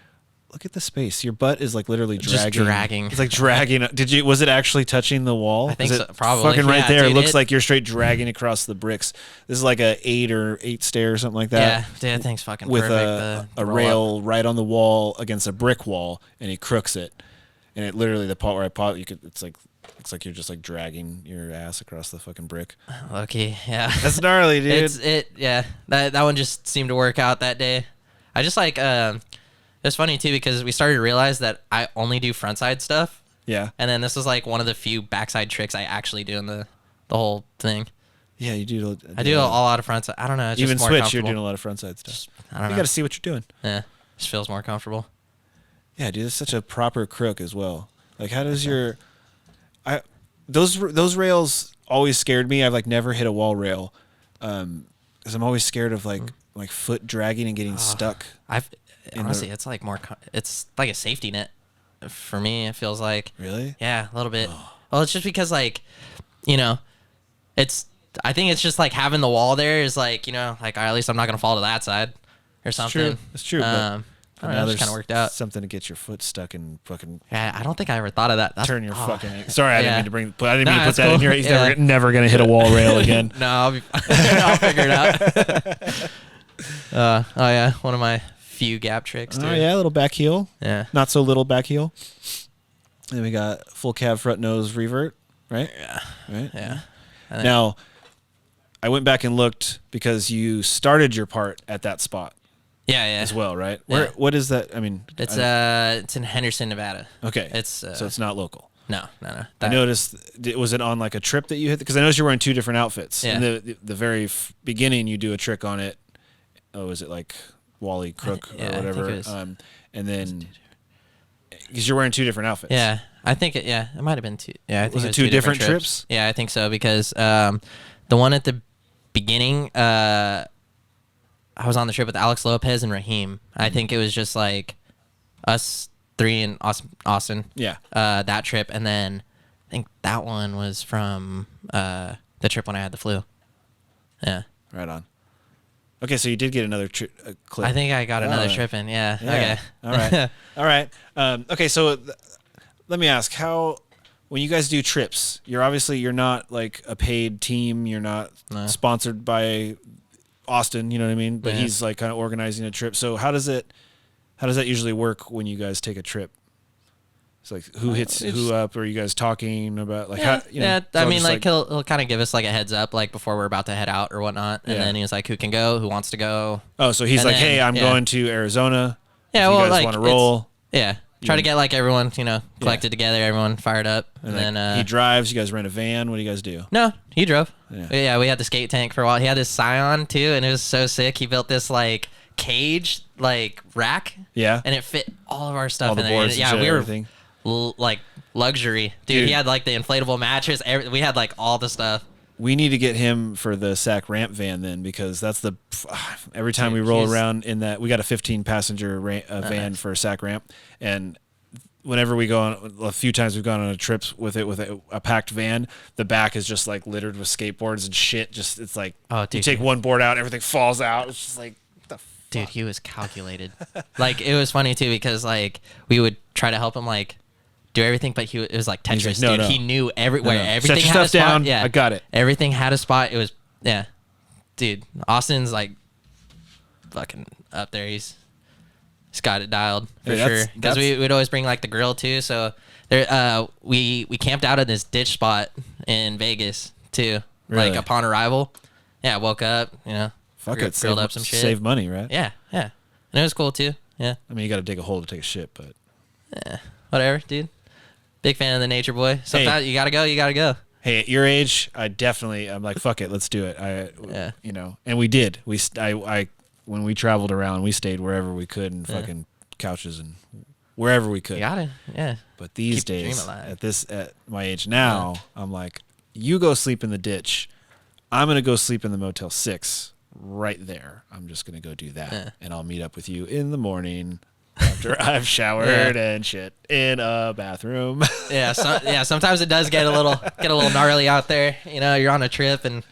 Look at the space. Your butt is like literally dragging. Just dragging. It's like dragging. Was it actually touching the wall? I think Is so, it probably. Fucking right Yeah, there. dude, It looks like you're straight dragging across the bricks. This is like a 8 stair or something like that. Yeah, dude, that thing's fucking with perfect. a rail right on the wall against a brick wall, and he crooks it. And it literally, the part where I pause, it's like you're just like dragging your ass across the fucking brick. Okay, yeah. That's gnarly, dude. That one just seemed to work out that day. I just like it's funny too because we started to realize that I only do frontside stuff. Yeah. And then this was like one of the few backside tricks I actually do in the whole thing. Yeah, you do. I do a lot of frontside. I don't know. It's Even just more switch, comfortable. you're doing a lot of frontside stuff. I don't know. You got to see what you're doing. Yeah, just feels more comfortable. Yeah, dude, it's such a proper crook as well. Like, how does those rails always scared me. I've like never hit a wall rail, because I'm always scared of like foot dragging and getting stuck. Honestly, it's like it's like a safety net for me. It feels like Really? Yeah, a little bit. Well, it's just because like, I think it's just like having the wall there is like, like at least I'm not gonna fall to that side or something. It's true. I don't know, it just kind of worked out. Something to get your foot stuck and fucking. Yeah, I don't think I ever thought of that. Turn your fucking. Sorry, I didn't mean to put that cool. in here. He's never gonna hit a wall rail again. No, I'll figure it out. Oh yeah, one of my few gap tricks. Dude. Oh yeah, little back heel. Yeah. Not so little back heel. Then we got full cab front nose revert, right? Yeah. Right. Yeah. Now, I went back and looked because you started your part at that spot. Yeah. As well, right? Yeah. What is that? I mean, it's in Henderson, Nevada. Okay. So it's not local. No. I noticed. Was it on like a trip that you hit? Because I noticed you're wearing two different outfits. Yeah. In the very beginning, you do a trick on it. Oh, is it like Wally Crook or whatever? I think it was. And then because you're wearing two different outfits. Yeah, I think it might have been two. Yeah, I think Was it it was two different trips? Yeah, I think so because the one at the beginning, I was on the trip with Alex Lopez and Raheem. I think it was just like us three in Austin. Yeah. That trip, and then I think that one was from the trip when I had the flu. Yeah. Right on. Okay, so you did get another clip. I think I got another trip in. Yeah. Okay. All right. All right. Okay, so let me ask how. When you guys do trips, you're not like a paid team. You're not sponsored by Austin. You know what I mean? But he's like kind of organizing a trip. So how does that usually work when you guys take a trip? It's like who hits who up? Or are you guys talking about like how? I mean, like he'll kind of give us like a heads up like before we're about to head out or whatnot, and then he's like, who can go? Who wants to go? Oh, so he's like, hey, I'm going to Arizona. Yeah, if you well, guys like want to roll. Try to get like everyone, collected together, everyone fired up, and then he drives. You guys rent a van. What do you guys do? No, he drove. Yeah, we had the skate tank for a while. He had this Scion too, and it was so sick. He built this like cage like rack. Yeah, and it fit all of our stuff all the in boards there. And we shit, were everything. Like luxury, dude. He had like the inflatable mattress. We had like all the stuff. We need to get him for the SAC ramp van then, because that's every time we roll around in that, we got a 15-passenger van for a SAC ramp, and whenever we go on, a few times we've gone on a trip with a packed van, the back is just like littered with skateboards and shit. Just it's like you take one board out, everything falls out. It's just like what the fuck? Dude, he was calculated. Like it was funny too because like we would try to help him like do everything, but it was like Tetris, like, dude. He knew everywhere. Everything Set your had a stuff spot. down. Yeah, I got it. Everything had a spot. It was dude. Austin's like fucking up there. He's got it dialed for sure. Because we'd always bring like the grill too. So there, we camped out at this ditch spot in Vegas too. Really? Like upon arrival. Yeah, woke up, Fuck it, grilled up some shit. Save money, right? Yeah. And it was cool too. Yeah. I mean, you got to dig a hole to take a shit, but Whatever, dude. Big fan of the nature boy. Sometimes you gotta go. Hey, at your age, I'm like, fuck it, let's do it. And we did. When we traveled around, we stayed wherever we could and fucking couches and wherever we could. You gotta, yeah. But these Keep the dream days, alive. at my age now, I'm like, you go sleep in the ditch. I'm gonna go sleep in the Motel 6 right there. I'm just gonna go do that, and I'll meet up with you in the morning after I've showered and shit in a bathroom. Sometimes it does get a little gnarly out there. You're on a trip and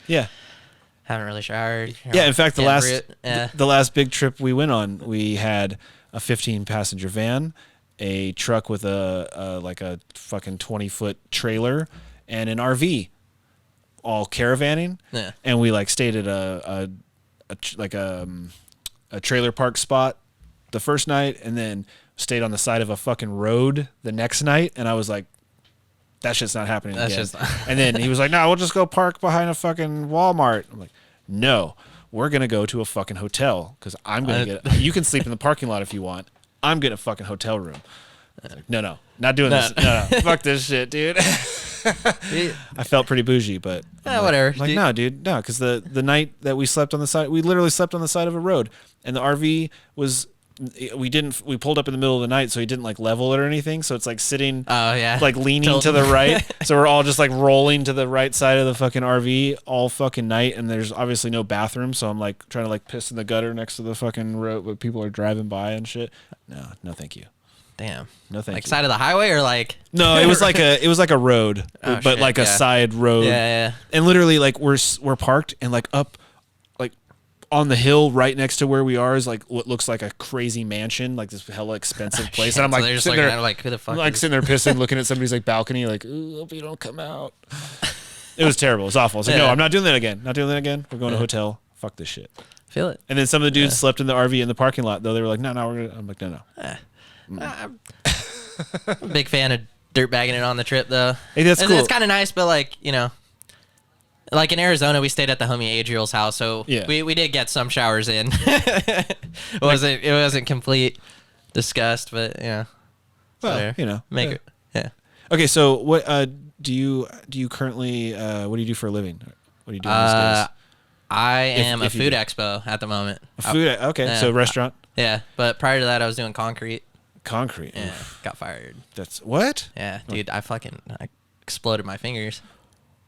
haven't really showered. Yeah, in fact, the last big trip we went on, we had a 15-passenger van, a truck with a fucking 20-foot trailer, and an RV, all caravanning. Yeah. And we stayed at a trailer park spot the first night, and then stayed on the side of a fucking road the next night, and I was like, that shit's not happening again. And then he was like, no, we'll just go park behind a fucking Walmart. I'm like, no, we're going to go to a fucking hotel, because I'm going to you can sleep in the parking lot if you want. I'm getting a fucking hotel room. I was like, no, not doing this. No, fuck this shit, dude. I felt pretty bougie, but whatever. Like, no, dude, no, because the night that we slept on the side, we literally slept on the side of a road, and the RV was, we pulled up in the middle of the night, so he didn't level it or anything, so it's sitting leaning to the right. So we're all just rolling to the right side of the fucking RV all fucking night, and there's obviously no bathroom, so I'm trying to piss in the gutter next to the fucking road where people are driving by and shit. No thank you. Damn. No thank you. Side of the highway or No, it was like a road, but shit, a side road. Yeah. And literally we're parked and up on the hill right next to where we are is what looks like a crazy mansion, this hella expensive place. And I'm so sitting there who the fuck sitting there pissing, looking at somebody's balcony, ooh, hope you don't come out. It was terrible. It was awful. I was like, no, I'm not doing that again. We're going to a hotel. Fuck this shit. Feel it. And then some of the dudes slept in the RV in the parking lot, though. They were like, no, we're gonna. I'm like, no. I'm a big fan of dirt bagging it on the trip, though. Hey, that's cool. It's kind of nice, but in Arizona, we stayed at the homie Adriel's house, so we did get some showers in. It wasn't complete disgust, but yeah. Well, make it. Yeah. Okay, so what do you currently what do you do for a living? What are you doing these days? I am a food expo at the moment. Okay, so restaurant. Yeah, but prior to that, I was doing concrete. Concrete. Yeah, got fired. That's what? Yeah, dude, I exploded my fingers.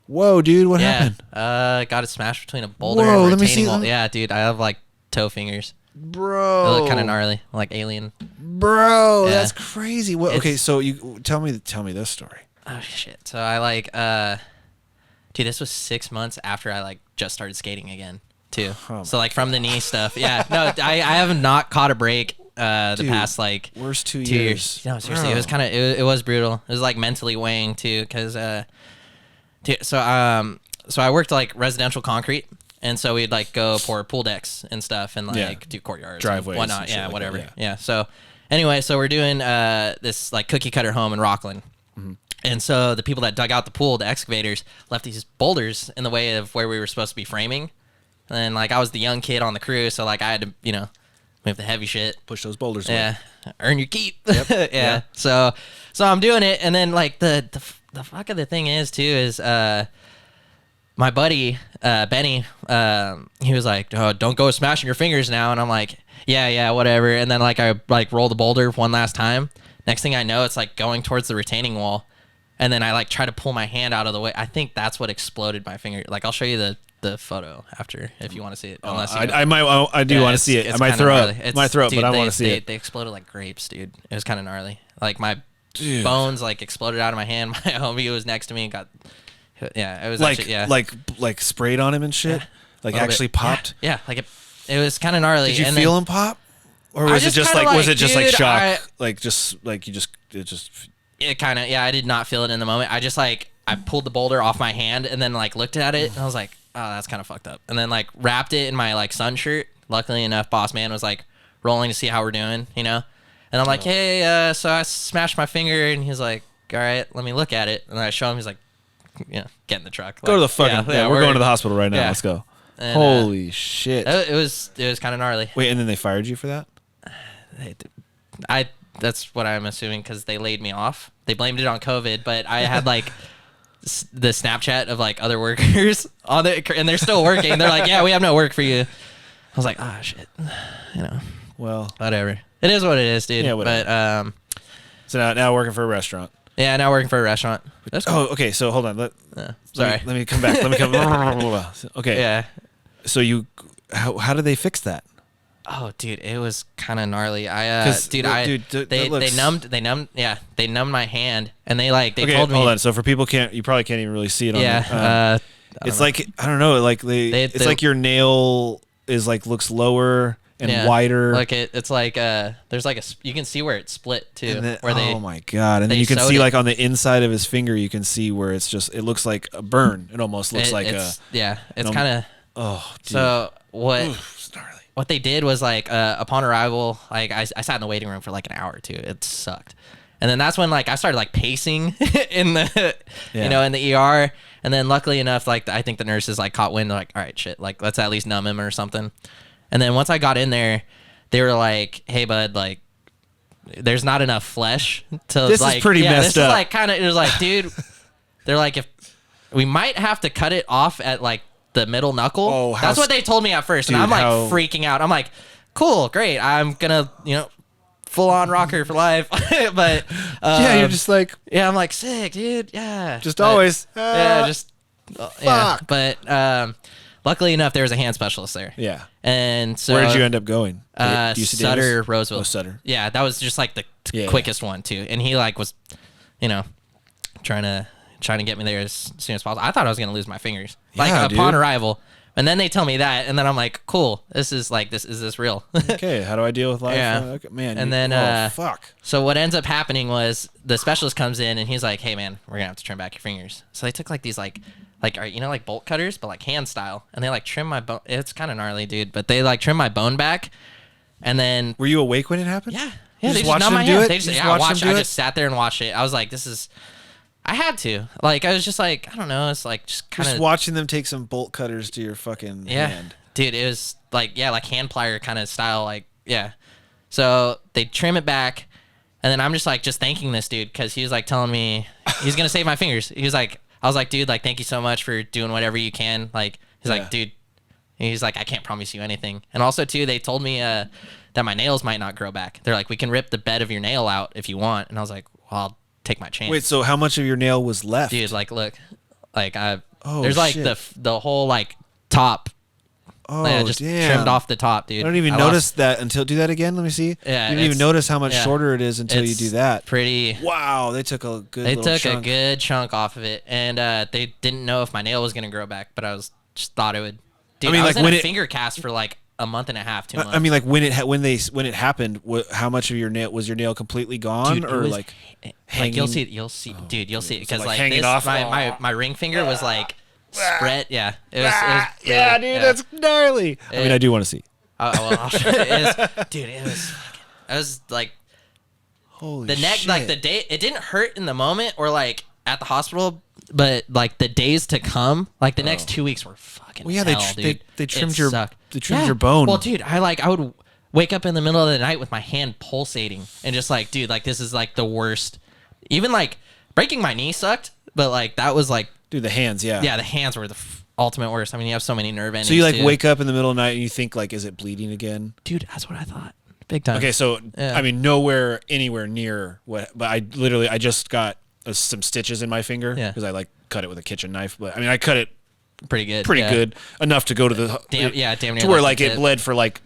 Whoa, dude, what happened? Got it smashed between a boulder and a retaining wall. Yeah, dude, I have toe fingers. Bro. They look kind of gnarly, like alien. Bro, that's crazy. What? Okay, so you tell me this story. Oh shit. So I dude, this was 6 months after I just started skating again too. Oh, so from the knee stuff. Yeah. No, I have not caught a break the past worst 2 years. No, seriously, it was it was brutal. It was mentally weighing too, because so I worked residential concrete, and so we'd go pour pool decks and stuff, and do courtyards, driveways, and whatnot. Yeah, whatever. Yeah. So anyway, so we're doing this cookie cutter home in Rockland. Mm-hmm. And so the people that dug out the pool, the excavators, left these boulders in the way of where we were supposed to be framing. And I was the young kid on the crew, so I had to move the heavy shit, push those boulders away. Yeah, earn your keep. Yep. Yeah. So I'm doing it, and then the fuck of the thing is too is my buddy Benny, he was like, oh, don't go smashing your fingers now, and I'm like, yeah, whatever. And then I roll the boulder one last time. Next thing I know, it's going towards the retaining wall, and then I try to pull my hand out of the way. I think that's what exploded my finger. I'll show you the photo after if you want to see it. Unless you I do want to see it. I might throw up. But I want to see it. They exploded like grapes, dude. It was kind of gnarly. My bones exploded out of my hand. My homie who was next to me got. Yeah, it was like sprayed on him and shit. Yeah, actually popped. Yeah, it was kind of gnarly. Did you feel him pop? Or was it just shock? It kind of, I did not feel it in the moment. I just I pulled the boulder off my hand and then looked at it and I was like, oh, that's kind of fucked up. And then wrapped it in my sun shirt. Luckily enough, boss man was rolling to see how we're doing, And I'm like, hey, so I smashed my finger, and he's like, all right, let me look at it. And I show him, he's like, get in the truck. Go to the fucking. Yeah, we're going to the hospital right now. Yeah. Let's go. And, Holy shit! It was kind of gnarly. Wait, and then they fired you for that? That's what I'm assuming because they laid me off. They blamed it on COVID, but I had like the Snapchat of like other workers on it, and they're still working. They're like, yeah, we have no work for you. I was like, ah, shit. Well, whatever. It is what it is, dude. Yeah, whatever. But so now working for a restaurant. Yeah, now working for a restaurant. That's cool. Oh, okay. So hold on. Sorry. Let me come back. Okay. Yeah. So how did they fix that? Oh, dude, it was kind of gnarly. They numbed my hand, and they told me. Hold on. So for people you probably can't even really see it on. Yeah. It's like I don't know. Like it's like your nail is like looks lower and wider. Like it's like there's like you can see where it's split too. Oh my god! And then you can see like on the inside of his finger, you can see where it looks like a burn. It almost looks it's kind of. Oh, dude. So what? Oof, gnarly. What they did was like upon arrival, like I sat in the waiting room for like an hour or two. It sucked, and then that's when like I started like pacing in the in the ER, and then luckily enough, like I think the nurses like caught wind. They're like, all right, shit, like let's at least numb him or something. And then once I got in there, they were like, hey bud, like there's not enough flesh to this like is pretty messed this up. Is like kind of it was like, dude, they're like if we might have to cut it off at like the middle knuckle. Oh, that's what they told me at first, and I'm like freaking out. I'm like, cool, great. I'm gonna, full on rocker for life. But yeah, you're just like, yeah, I'm like sick, dude. Yeah, always, just yeah. But luckily enough, there was a hand specialist there. Yeah. And so where did you end up going? Sutter, Roseville. Oh, Sutter. Yeah, that was just like the quickest one too, and he like was, trying to get me there as soon as possible. I thought I was gonna lose my fingers upon arrival, and then they tell me that, and then I'm like, cool, is this real? Okay, how do I deal with life? Yeah, okay, man. And then fuck. So what ends up happening was the specialist comes in and he's like, hey man, we're gonna have to trim back your fingers. So they took like these like bolt cutters, but like hand style, and they like trim my bone. It's kind of gnarly, dude, but they like trim my bone back, and then were you awake when it happened? Yeah, they just watched numb my do hand. it. They just I just sat there and watched it. I was like, this is. I had to. Like, I was just like, I don't know. It's like just kind of. Just watching them take some bolt cutters to your fucking hand. Dude, it was like, like hand plier kind of style. Like, yeah. So they trim it back. And then I'm just like, just thanking this dude because he was like telling me he's going to save my fingers. He was like, I was like, dude, like, thank you so much for doing whatever you can. Like, he's like, dude, he's like, I can't promise you anything. And also, too, they told me that my nails might not grow back. They're like, we can rip the bed of your nail out if you want. And I was like, well, I'll take my chance. Wait, so how much of your nail was left? Dude, like, look, like there's like the whole like top. Oh, just trimmed off the top, dude. I don't even notice that until do that again. Let me see. Yeah, you didn't even notice how much shorter it is until you do that. Pretty. Wow, they took a good. A good chunk off of it, and they didn't know if my nail was gonna grow back, but I just thought it would. Dude, I mean, like when it finger cast for like a month and a half, 2 months. I mean, like when it happened, how much of your nail was your nail completely gone, dude, or like hanging? Like you'll see, dude, you'll see it because like hanging this, off. My ring finger was like spread. Yeah, it was yeah, dude, that's gnarly. I mean, I do want to see. Well, dude, it was like holy the neck, shit. like the day. It didn't hurt in the moment or like at the hospital, but like the days to come, like the next 2 weeks were fucking. Well, yeah, hell, they trimmed your bone. Well, dude, I would wake up in the middle of the night with my hand pulsating and just like, dude, like this is like the worst. Even like breaking my knee sucked, but like that was like, dude, the hands, yeah, the hands were the ultimate worst. I mean, you have so many nerve endings. So you like wake up in the middle of the night and you think like, is it bleeding again? Dude, that's what I thought. Big time. Okay, so I mean, anywhere near what, but I just got some stitches in my finger because I like cut it with a kitchen knife. But I mean, I cut it pretty good enough to go to the damn near to where like it bled for like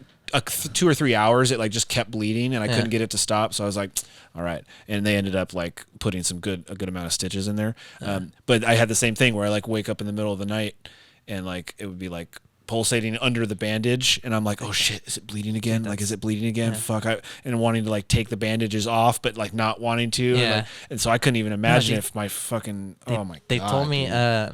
2 or 3 hours. It like just kept bleeding and I couldn't get it to stop. So I was like, all right. And they ended up like putting a good amount of stitches in there. But I had the same thing where I like wake up in the middle of the night and like it would be like pulsating under the bandage and I'm like, oh shit, is it bleeding again? Like, is it bleeding again? Fuck. And wanting to like take the bandages off, but like not wanting to. Yeah. And so I couldn't even imagine if my fucking, they told me, I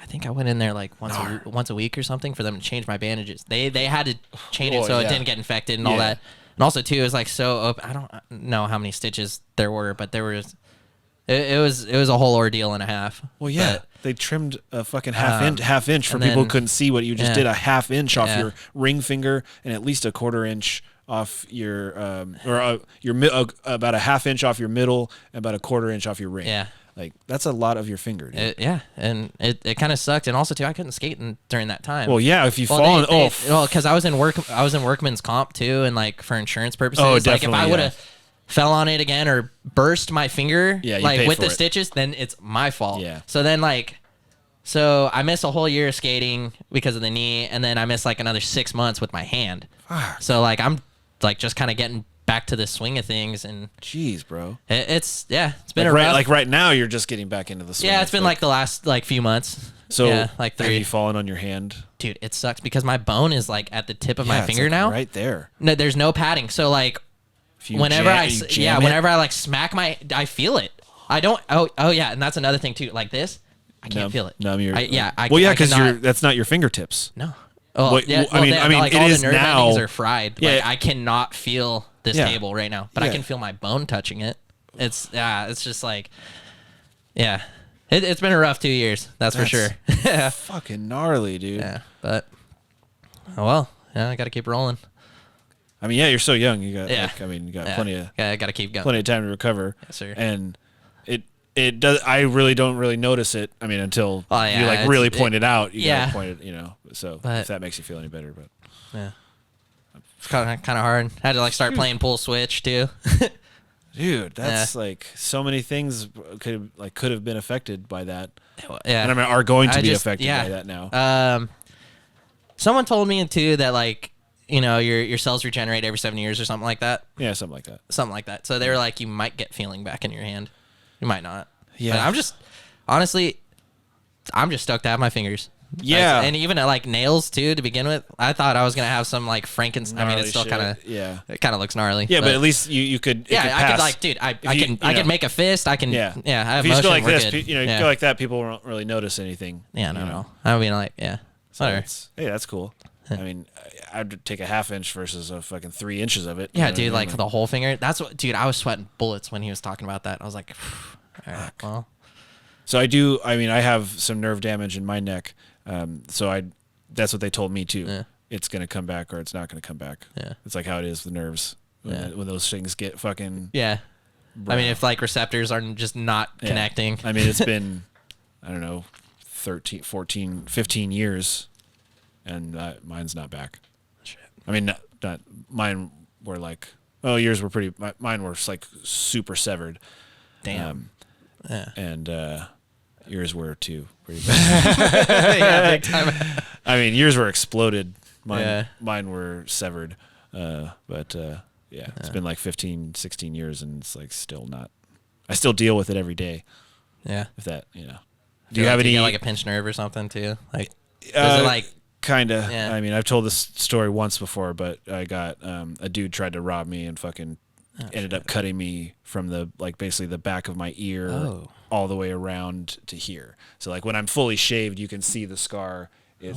think I went in there like once a week or something for them to change my bandages. They had to change it so it didn't get infected and all that. And also too, it was like so open. I don't know how many stitches there were, but there was It was a whole ordeal and a half. Well, yeah, but, they trimmed a fucking half inch for people who couldn't see what you just did. A half inch off your ring finger and at least a quarter inch off your about a half inch off your middle and about a quarter inch off your ring. Yeah. Like, that's a lot of your finger, dude. And it kind of sucked. And also, too, I couldn't skate during that time. Well, yeah, if you fall... because I was in workman's comp, too, and, like, for insurance purposes. Oh, like, if definitely, I would have fell on it again or burst my finger, like, with the stitches, then it's my fault. Yeah. So then, like... So I missed a whole year of skating because of the knee, and then I missed, like, another 6 months with my hand. So, like, I'm, like, just kind of getting back to the swing of things, and jeez, bro, it's been like right now you're just getting back into the swing. Yeah, it's been like the last like few months. So yeah, like 3. Have you fallen on your hand? Dude, it sucks because my bone is like at the tip of my finger like now. Right there. No, there's no padding. So like whenever I like smack I feel it. I don't. Oh yeah, and that's another thing too. Like this, I can't feel it. Numb your. Because that's not your fingertips. No. Oh, yeah, I mean, like, it all is the nerve now. endings are fried. Yeah. Like, I cannot feel this table right now, but I can feel my bone touching it. It's just like, it's been a rough 2 years. That's for sure. Fucking gnarly, dude. Yeah, but I got to keep rolling. I mean, you're so young. You got, you got plenty of. I got to keep going. Plenty of time to recover. Yes, sir. And it does. I really don't really notice it. I mean, until you like really point it out. You gotta point it, So if that makes you feel any better, but it's kind of hard. I had to like start playing pull switch too. Dude, that's like so many things could have been affected by that. Yeah, and I mean are going to be affected by that now. Someone told me too that like your cells regenerate every 7 years or something like that. Yeah, something like that. Something like that. So they were like, you might get feeling back in your hand. You might not. Yeah. But I'm just stoked to have my fingers. Yeah. And even like nails too to begin with. I thought I was gonna have some like Frankenstein. I mean, it's still kind of it kind of looks gnarly. Yeah, but at least you could. I could like, dude. I can make a fist. I can. Yeah. I have if you motion. Go like this, good. You go like that. People won't really notice anything. Yeah, no. I mean, like, So hey, that's cool. I mean, I'd take a half inch versus a fucking 3 inches of it. Yeah, dude, like for the whole finger. That's what, dude. I was sweating bullets when he was talking about that. I was like, all right, well. So I do. I mean, I have some nerve damage in my neck. That's what they told me too. Yeah. It's gonna come back or it's not gonna come back. Yeah, it's like how it is with nerves when those things get fucking. Yeah, I mean, if like receptors are just not connecting. I mean, it's been, I don't know, 13, 14, 15 years, and mine's not back. Shit. I mean, not mine were like, yours were pretty. Mine were like super severed. Damn. And yours were too pretty bad. Yeah, big time. I mean, yours were exploded. Mine were severed. But it's been like 15, 16 years, and it's like still not. I still deal with it every day. Yeah. If that, Do you have any like a pinched nerve or something too? Like, is it like kind of? Yeah. I mean, I've told this story once before, but I got a dude tried to rob me and fucking ended up cutting me from basically the back of my ear all the way around to here. So like when I'm fully shaved, you can see the scar. It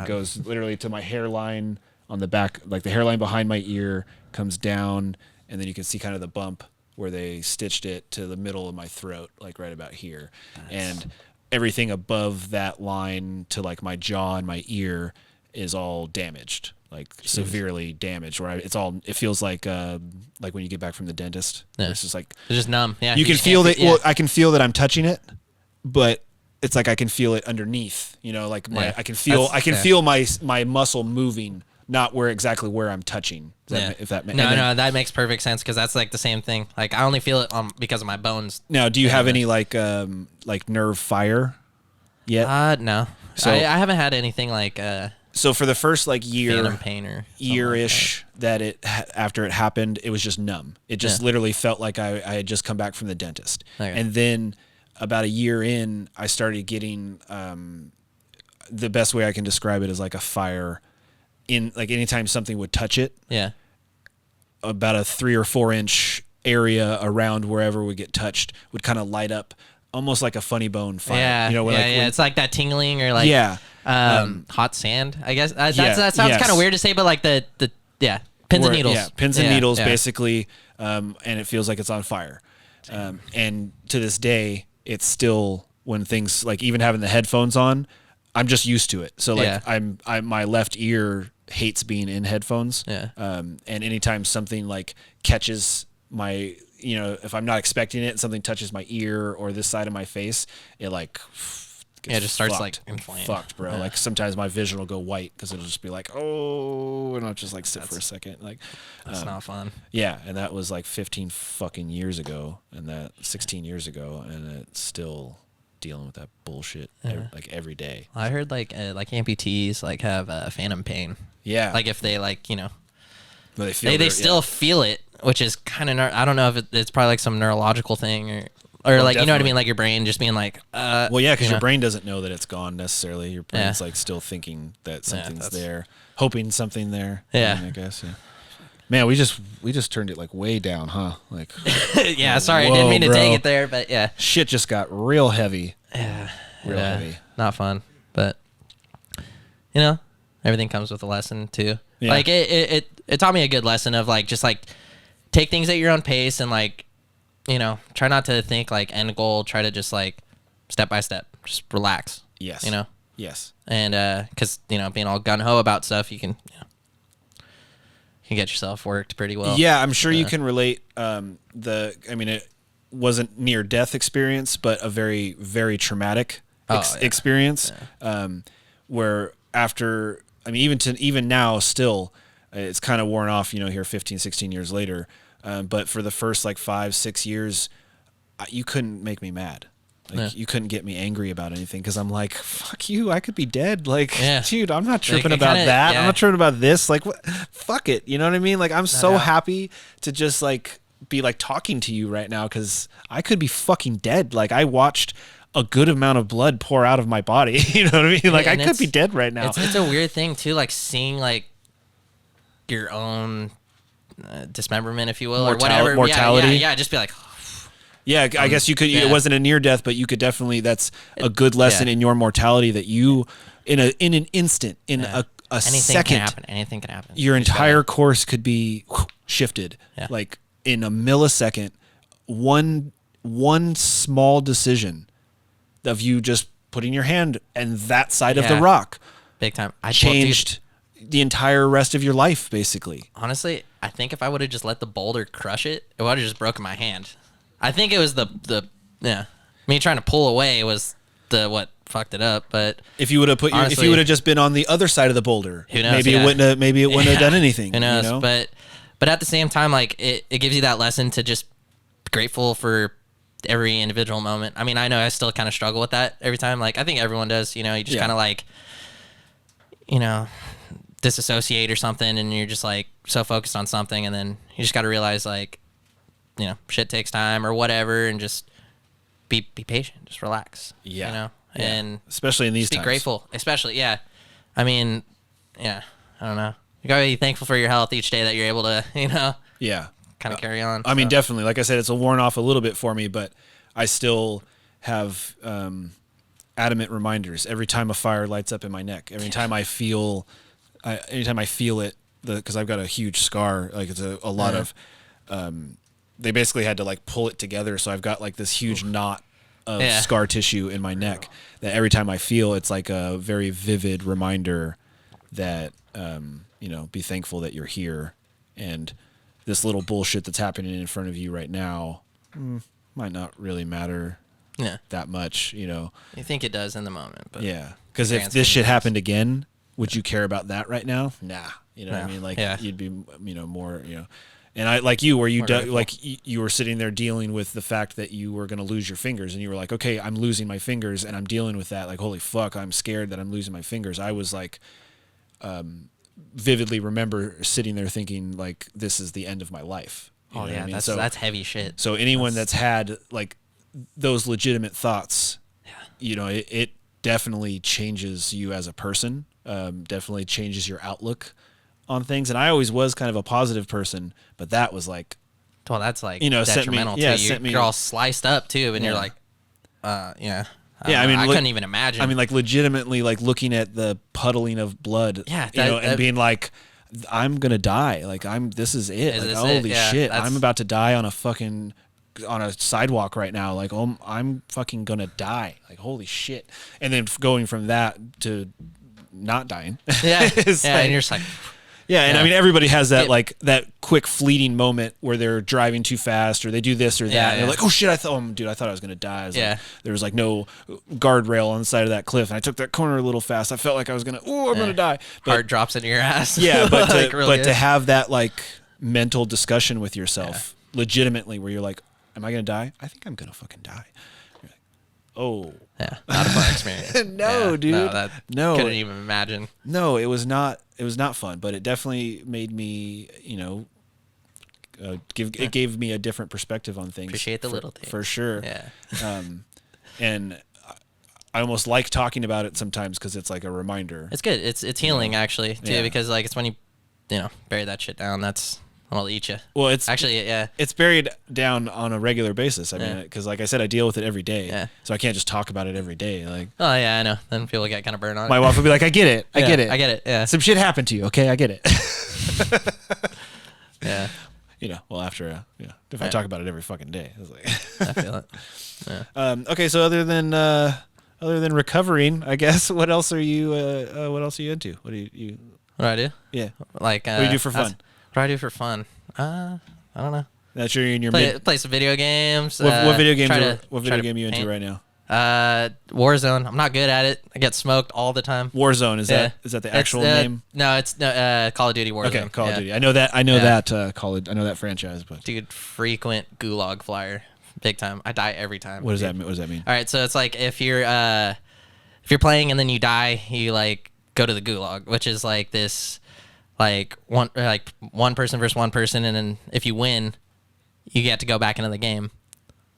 goes literally to my hairline on the back, like the hairline behind my ear comes down, and then you can see kind of the bump where they stitched it to the middle of my throat, like right about here. And everything above that line to like my jaw and my ear is all damaged. Like severely damaged, where it feels like when you get back from the dentist. Yeah. It's just like it's just numb. Yeah, you can feel that. Yeah. Well, I can feel that I'm touching it, but it's like I can feel it underneath. Like I can feel my muscle moving, not exactly where I'm touching. If that makes no, that makes perfect sense because that's like the same thing. Like I only feel it because of my bones. Now, do you have any like nerve fire yet? No. So I haven't had anything like. So for the first like phantom pain or year-ish after it happened, it was just numb. It just literally felt like I had just come back from the dentist. Okay. And then about a year in, I started getting the best way I can describe it is like a fire in like anytime something would touch it. Yeah. About a 3 or 4 inch area around wherever would get touched would kind of light up almost like a funny bone fire. Yeah. It's like that tingling or like hot sand, I guess. That sounds kind of weird to say, but like the pins and needles. Yeah, pins and needles basically, and it feels like it's on fire. And to this day, it's still when things like even having the headphones on, I'm just used to it. So like my left ear hates being in headphones. Yeah. And anytime something like catches my, if I'm not expecting it, something touches my ear or this side of my face, it like it just starts like inflamed. Fucked, bro. Like sometimes my vision will go white because it'll just be like, oh, and I'll just like sit for a second. Like that's not fun. Yeah, and that was like 15 fucking years ago, and that 16 years ago, and it's still dealing with that bullshit like every day. I heard like amputees like have phantom pain. Yeah, like if they like but they still feel it, which is kind of I don't know if it's probably like some neurological thing or like, you know what I mean? Like your brain just being like, well, yeah, because your brain doesn't know that it's gone necessarily. Your brain's like still thinking that something's there, hoping something there. Yeah. I guess, yeah. Man, we just turned it like way down, huh? Like, yeah, sorry, I didn't mean to take it there, but yeah. Shit just got real heavy. Yeah. Real heavy. Not fun, but, everything comes with a lesson too. Yeah. Like, it taught me a good lesson of like, just like, take things at your own pace and like, try not to think like end goal. Try to just like step by step, just relax. Yes. Yes. And because being all gung ho about stuff, you can get yourself worked pretty well. Yeah, I'm sure you can relate. It wasn't near death experience, but a very very traumatic experience. Yeah. Where after, even now still, it's kind of worn off. Here 15, 16 years later. But for the first like 5-6 years, you couldn't make me mad. Like you couldn't get me angry about anything because I'm like, fuck you, I could be dead. Like, dude, I'm not tripping about that. I'm not tripping about this. Like, fuck it. You know what I mean? Like, I'm so happy to just like be like talking to you right now because I could be fucking dead. Like, I watched a good amount of blood pour out of my body. You know what I mean? Like, I could be dead right now. It's a weird thing too, like seeing like your own dismemberment, if you will, or whatever. Mortality. Yeah, just be like. Yeah, I guess you could. Yeah. It wasn't a near death, but you could definitely. That's a good lesson in your mortality that you, in an instant, in a second, anything can happen. Your entire course could be shifted. Yeah. Like in a millisecond, one small decision of you just putting your hand and that side of the rock, big time, changed the entire rest of your life, basically. Honestly, I think if I would have just let the boulder crush it, it would have just broken my hand. I think it was me trying to pull away was what fucked it up. But if you would have if you would have just been on the other side of the boulder, who knows, maybe it wouldn't have done anything. Who knows? You know? But at the same time, like it gives you that lesson to just be grateful for every individual moment. I mean, I know I still kind of struggle with that every time. Like I think everyone does. You just kind of like, disassociate or something, and you're just like so focused on something, and then you just got to realize like. Shit takes time or whatever, and just be patient, just relax. Yeah. And especially in these times. Be grateful, especially. Yeah. I mean, I don't know. You gotta be thankful for your health each day that you're able to, kind of carry on. I mean, definitely. Like I said, it's worn off a little bit for me, but I still have adamant reminders every time a fire lights up in my neck. Anytime I feel it, because I've got a huge scar. Like it's a lot of. They basically had to like pull it together, so I've got like this huge knot of scar tissue in my neck that every time I feel, it's like a very vivid reminder that be thankful that you're here, and this little bullshit that's happening in front of you right now might not really matter that much. You think it does in the moment, but because if this shit happened again, would you care about that right now? Nah, what I mean? Like you'd be more And I like you, where you were sitting there dealing with the fact that you were going to lose your fingers, and you were like, okay, I'm losing my fingers, and I'm dealing with that. Like, holy fuck, I'm scared that I'm losing my fingers. I was like, vividly remember sitting there thinking like, this is the end of my life. You know what I mean? That's heavy shit. So anyone that's had like those legitimate thoughts, it definitely changes you as a person. Definitely changes your outlook on things. And I always was kind of a positive person, but that was like, well, that's like detrimental to you. You're all sliced up too, and you're like, I mean, I couldn't even imagine. I mean, like legitimately, like looking at the puddling of blood, and being like, I'm gonna die. Like this is it. Like, holy shit, I'm about to die on a fucking on a sidewalk right now, like, oh, I'm fucking gonna die. Like, holy shit. And then going from that to not dying. Yeah. And you're just like, yeah, and Yeah. I mean, everybody has that like that quick fleeting moment where they're driving too fast or they do this or that. And they're like, oh shit, I thought I was gonna die. I was like, there was like no guardrail on the side of that cliff, and I took that corner a little fast. I felt like I was gonna, I'm gonna die. But, heart drops into your ass. yeah, but Like, to have that like mental discussion with yourself, legitimately, where you're like, am I gonna die? I think I'm gonna fucking die. You're like, oh. Yeah, not a fun experience. No, dude. No. Couldn't even imagine. No, it was not fun, but it definitely made me, it gave me a different perspective on things. Appreciate the little things. For sure. Yeah. And I almost like talking about it sometimes because it's like a reminder. It's good. It's healing actually too, because like it's when you bury that shit down, that's when it'll eat you. Well, it's actually, it's buried down on a regular basis. I mean, because like I said, I deal with it every day. Yeah. So I can't just talk about it every day. Like, oh yeah, I know. Then people get kind of burned on it. My wife will be like, I get it. I get it. Yeah. Some shit happened to you. Okay. I get it. Yeah. Well, after, if I talk about it every fucking day, I was like, I feel it. Yeah. Okay. So other than recovering, I guess, what else are you into? What do you What do I do? Yeah. Like, what do you do for fun? What do I do for fun? I don't know. That's in your play some video games. What video game are you into right now? Warzone. I'm not good at it. I get smoked all the time. Warzone, is that the actual name? No, it's Call of Duty Warzone. Okay, Call of Duty. I know that. I know that franchise. But dude, frequent gulag flyer, big time. I die every time. What does that mean? What does that mean? All right, so it's like if you're playing and then you die, you like go to the gulag, which is like this, like one person versus one person, and then if you win, you get to go back into the game.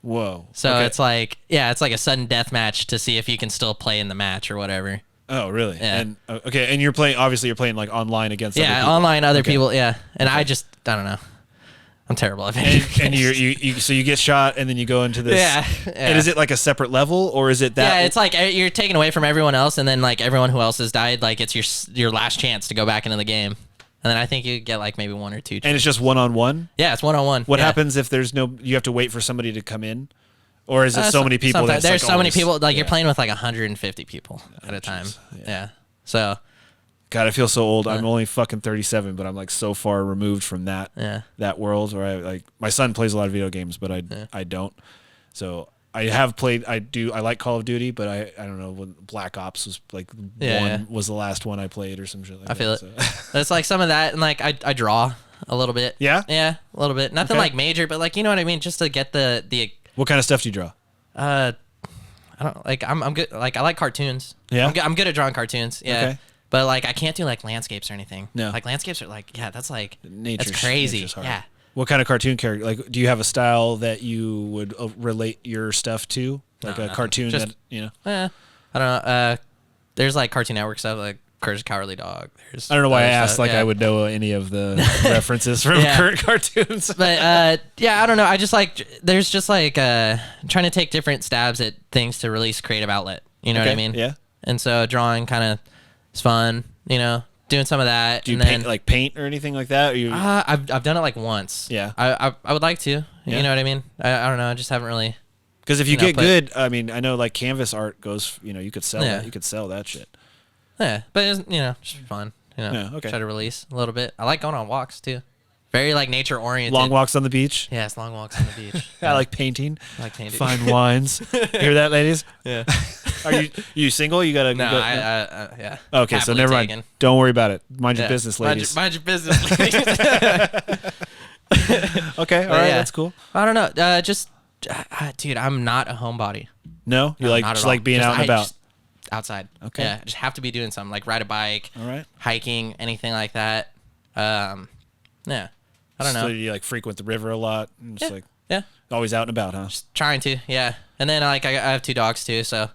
Whoa. So it's like a sudden death match to see if you can still play in the match or whatever. Oh, really? Yeah. And and you're playing like online against other people. Online other people, yeah. And I don't know. I'm terrible at video games. And you get shot and then you go into this. Yeah. And is it like a separate level or is it that? Yeah, it's like you're taken away from everyone else, and then like everyone who else has died, like it's your last chance to go back into the game. And then I think you get like maybe 1 or 2 chances. And it's just 1-on-1? Yeah, it's 1-on-1. What happens if you have to wait for somebody to come in? Or is it so many people? There's like so many people, like you're playing with like 150 people at a time. Yeah. So. God, I feel so old. I'm only fucking 37, but I'm like so far removed from that world. Or my son plays a lot of video games, but I don't. So I have played. I like Call of Duty, but I don't know when Black Ops was like was the last one I played or some shit like that. I feel it. So. It's like some of that, and like I draw a little bit. Yeah. Yeah, a little bit. Nothing like major, but like you know what I mean. Just to get the. What kind of stuff do you draw? I don't like. I'm good. Like I like cartoons. Yeah. I'm good at drawing cartoons. Yeah. Okay. But like I can't do like landscapes or anything. No. Like landscapes are like that's like Nature's, that's crazy. Nature's hard. Yeah. What kind of cartoon character? Like, do you have a style that you would relate your stuff to? Like a cartoon just, that, you know? I don't know. There's like Cartoon Network stuff, like Courage the Cowardly Dog. I don't know why I asked. Like, I would know any of the references from current cartoons. But I don't know. I just like there's just like trying to take different stabs at things to release creative outlet. You know what I mean? Yeah. And so drawing kind of is fun. You know, doing some of that. Do you paint or anything like that? Or you... I've done it like once. Yeah. I would like to. Yeah. You know what I mean? I don't know. I just haven't really. Because if you get good, I mean, I know like canvas art goes. You know, you could sell that. You could sell that shit. Yeah, but it's, just fun. Try to release a little bit. I like going on walks too. Very like nature oriented. Long walks on the beach. Yes, long walks on the beach. I like painting. Fine wines. wines. Hear that, ladies? Yeah. Are you single? You gotta. No, yeah. Okay, so never mind. Taken. Don't worry about it. Mind your business, ladies. Mind your business, ladies. Okay, all right, that's cool. I don't know. Dude, I'm not a homebody. No, you just like being out and about. Outside. Okay. Yeah, I just have to be doing something like ride a bike. All right. Hiking, anything like that. Yeah. I don't know. So you like frequent the river a lot? And just always out and about, huh? Just trying to, yeah. And then like I have 2 dogs too, so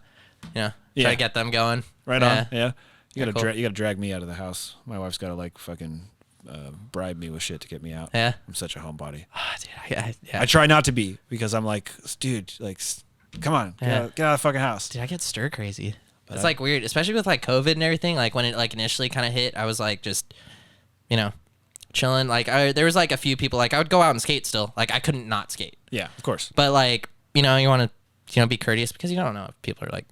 try to get them going. Right on. Yeah. You gotta drag me out of the house. My wife's gotta like fucking bribe me with shit to get me out. Yeah. I'm such a homebody. Oh, dude, I try not to be because I'm like, dude, like, come on, get out of the fucking house. Dude, I get stir crazy. But it's like weird, especially with like COVID and everything. Like when it like initially kind of hit, I was like just, chilling. Like there was like a few people. Like I would go out and skate still. Like I couldn't not skate. Yeah, of course. But like you want to be courteous because you don't know if people are like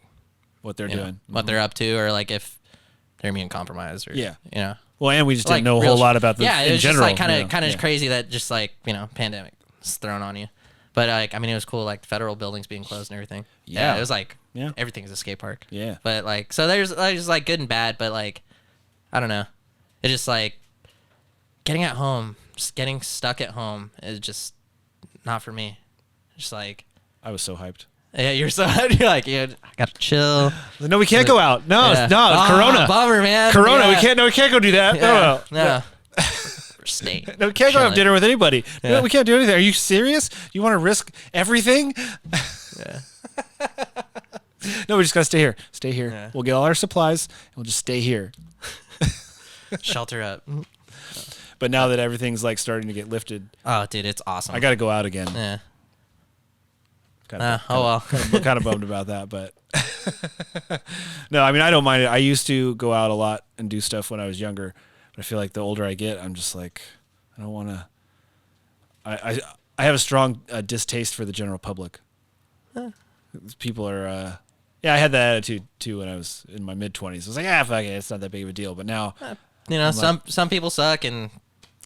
what they're doing, what they're up to, or like if they're immune compromised, or Well, and we just didn't like know a whole lot about the it in was general. just like kind of crazy that just like pandemic was thrown on you. But like I mean, it was cool. Like federal buildings being closed and everything. Yeah, it was like everything's a skate park. Yeah. But like so there's like good and bad. But like I don't know. It's just like getting at home, just getting stuck at home is just not for me. Just like I was so hyped. Yeah, you're like, I gotta chill. No, we can't go out. No, Corona. Bummer, man. Corona. Yeah. We can't go do that. No. Stay. No, we can't go have dinner with anybody. Yeah. No, we can't do anything. Are you serious? You want to risk everything? Yeah. No, we just gotta stay here. Stay here. Yeah. We'll get all our supplies and we'll just stay here. Shelter up. But now that everything's like starting to get lifted, oh, dude, it's awesome. I gotta go out again. Yeah. Kind of bummed about that, but no, I mean I don't mind it. I used to go out a lot and do stuff when I was younger, but I feel like the older I get, I'm just like I don't want to. I have a strong distaste for the general public. People are. Yeah, I had that attitude too when I was in my mid-20s. I was like, fuck it, it's not that big of a deal. But now, some people suck, and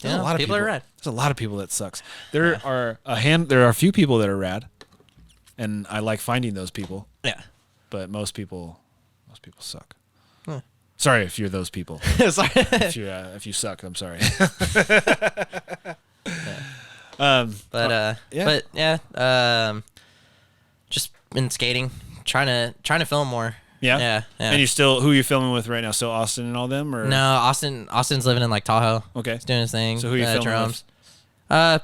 a lot of people are rad. There's a lot of people that sucks. There are a few people that are rad. And I like finding those people. Yeah. But most people suck. Huh. Sorry if you're those people. Sorry. if you suck, I'm sorry. Just been skating, trying to film more. Yeah. Yeah. And who are you filming with right now? Still Austin and all them, or no? Austin's living in like Tahoe. Okay. He's doing his thing. So who are you filming drums. with?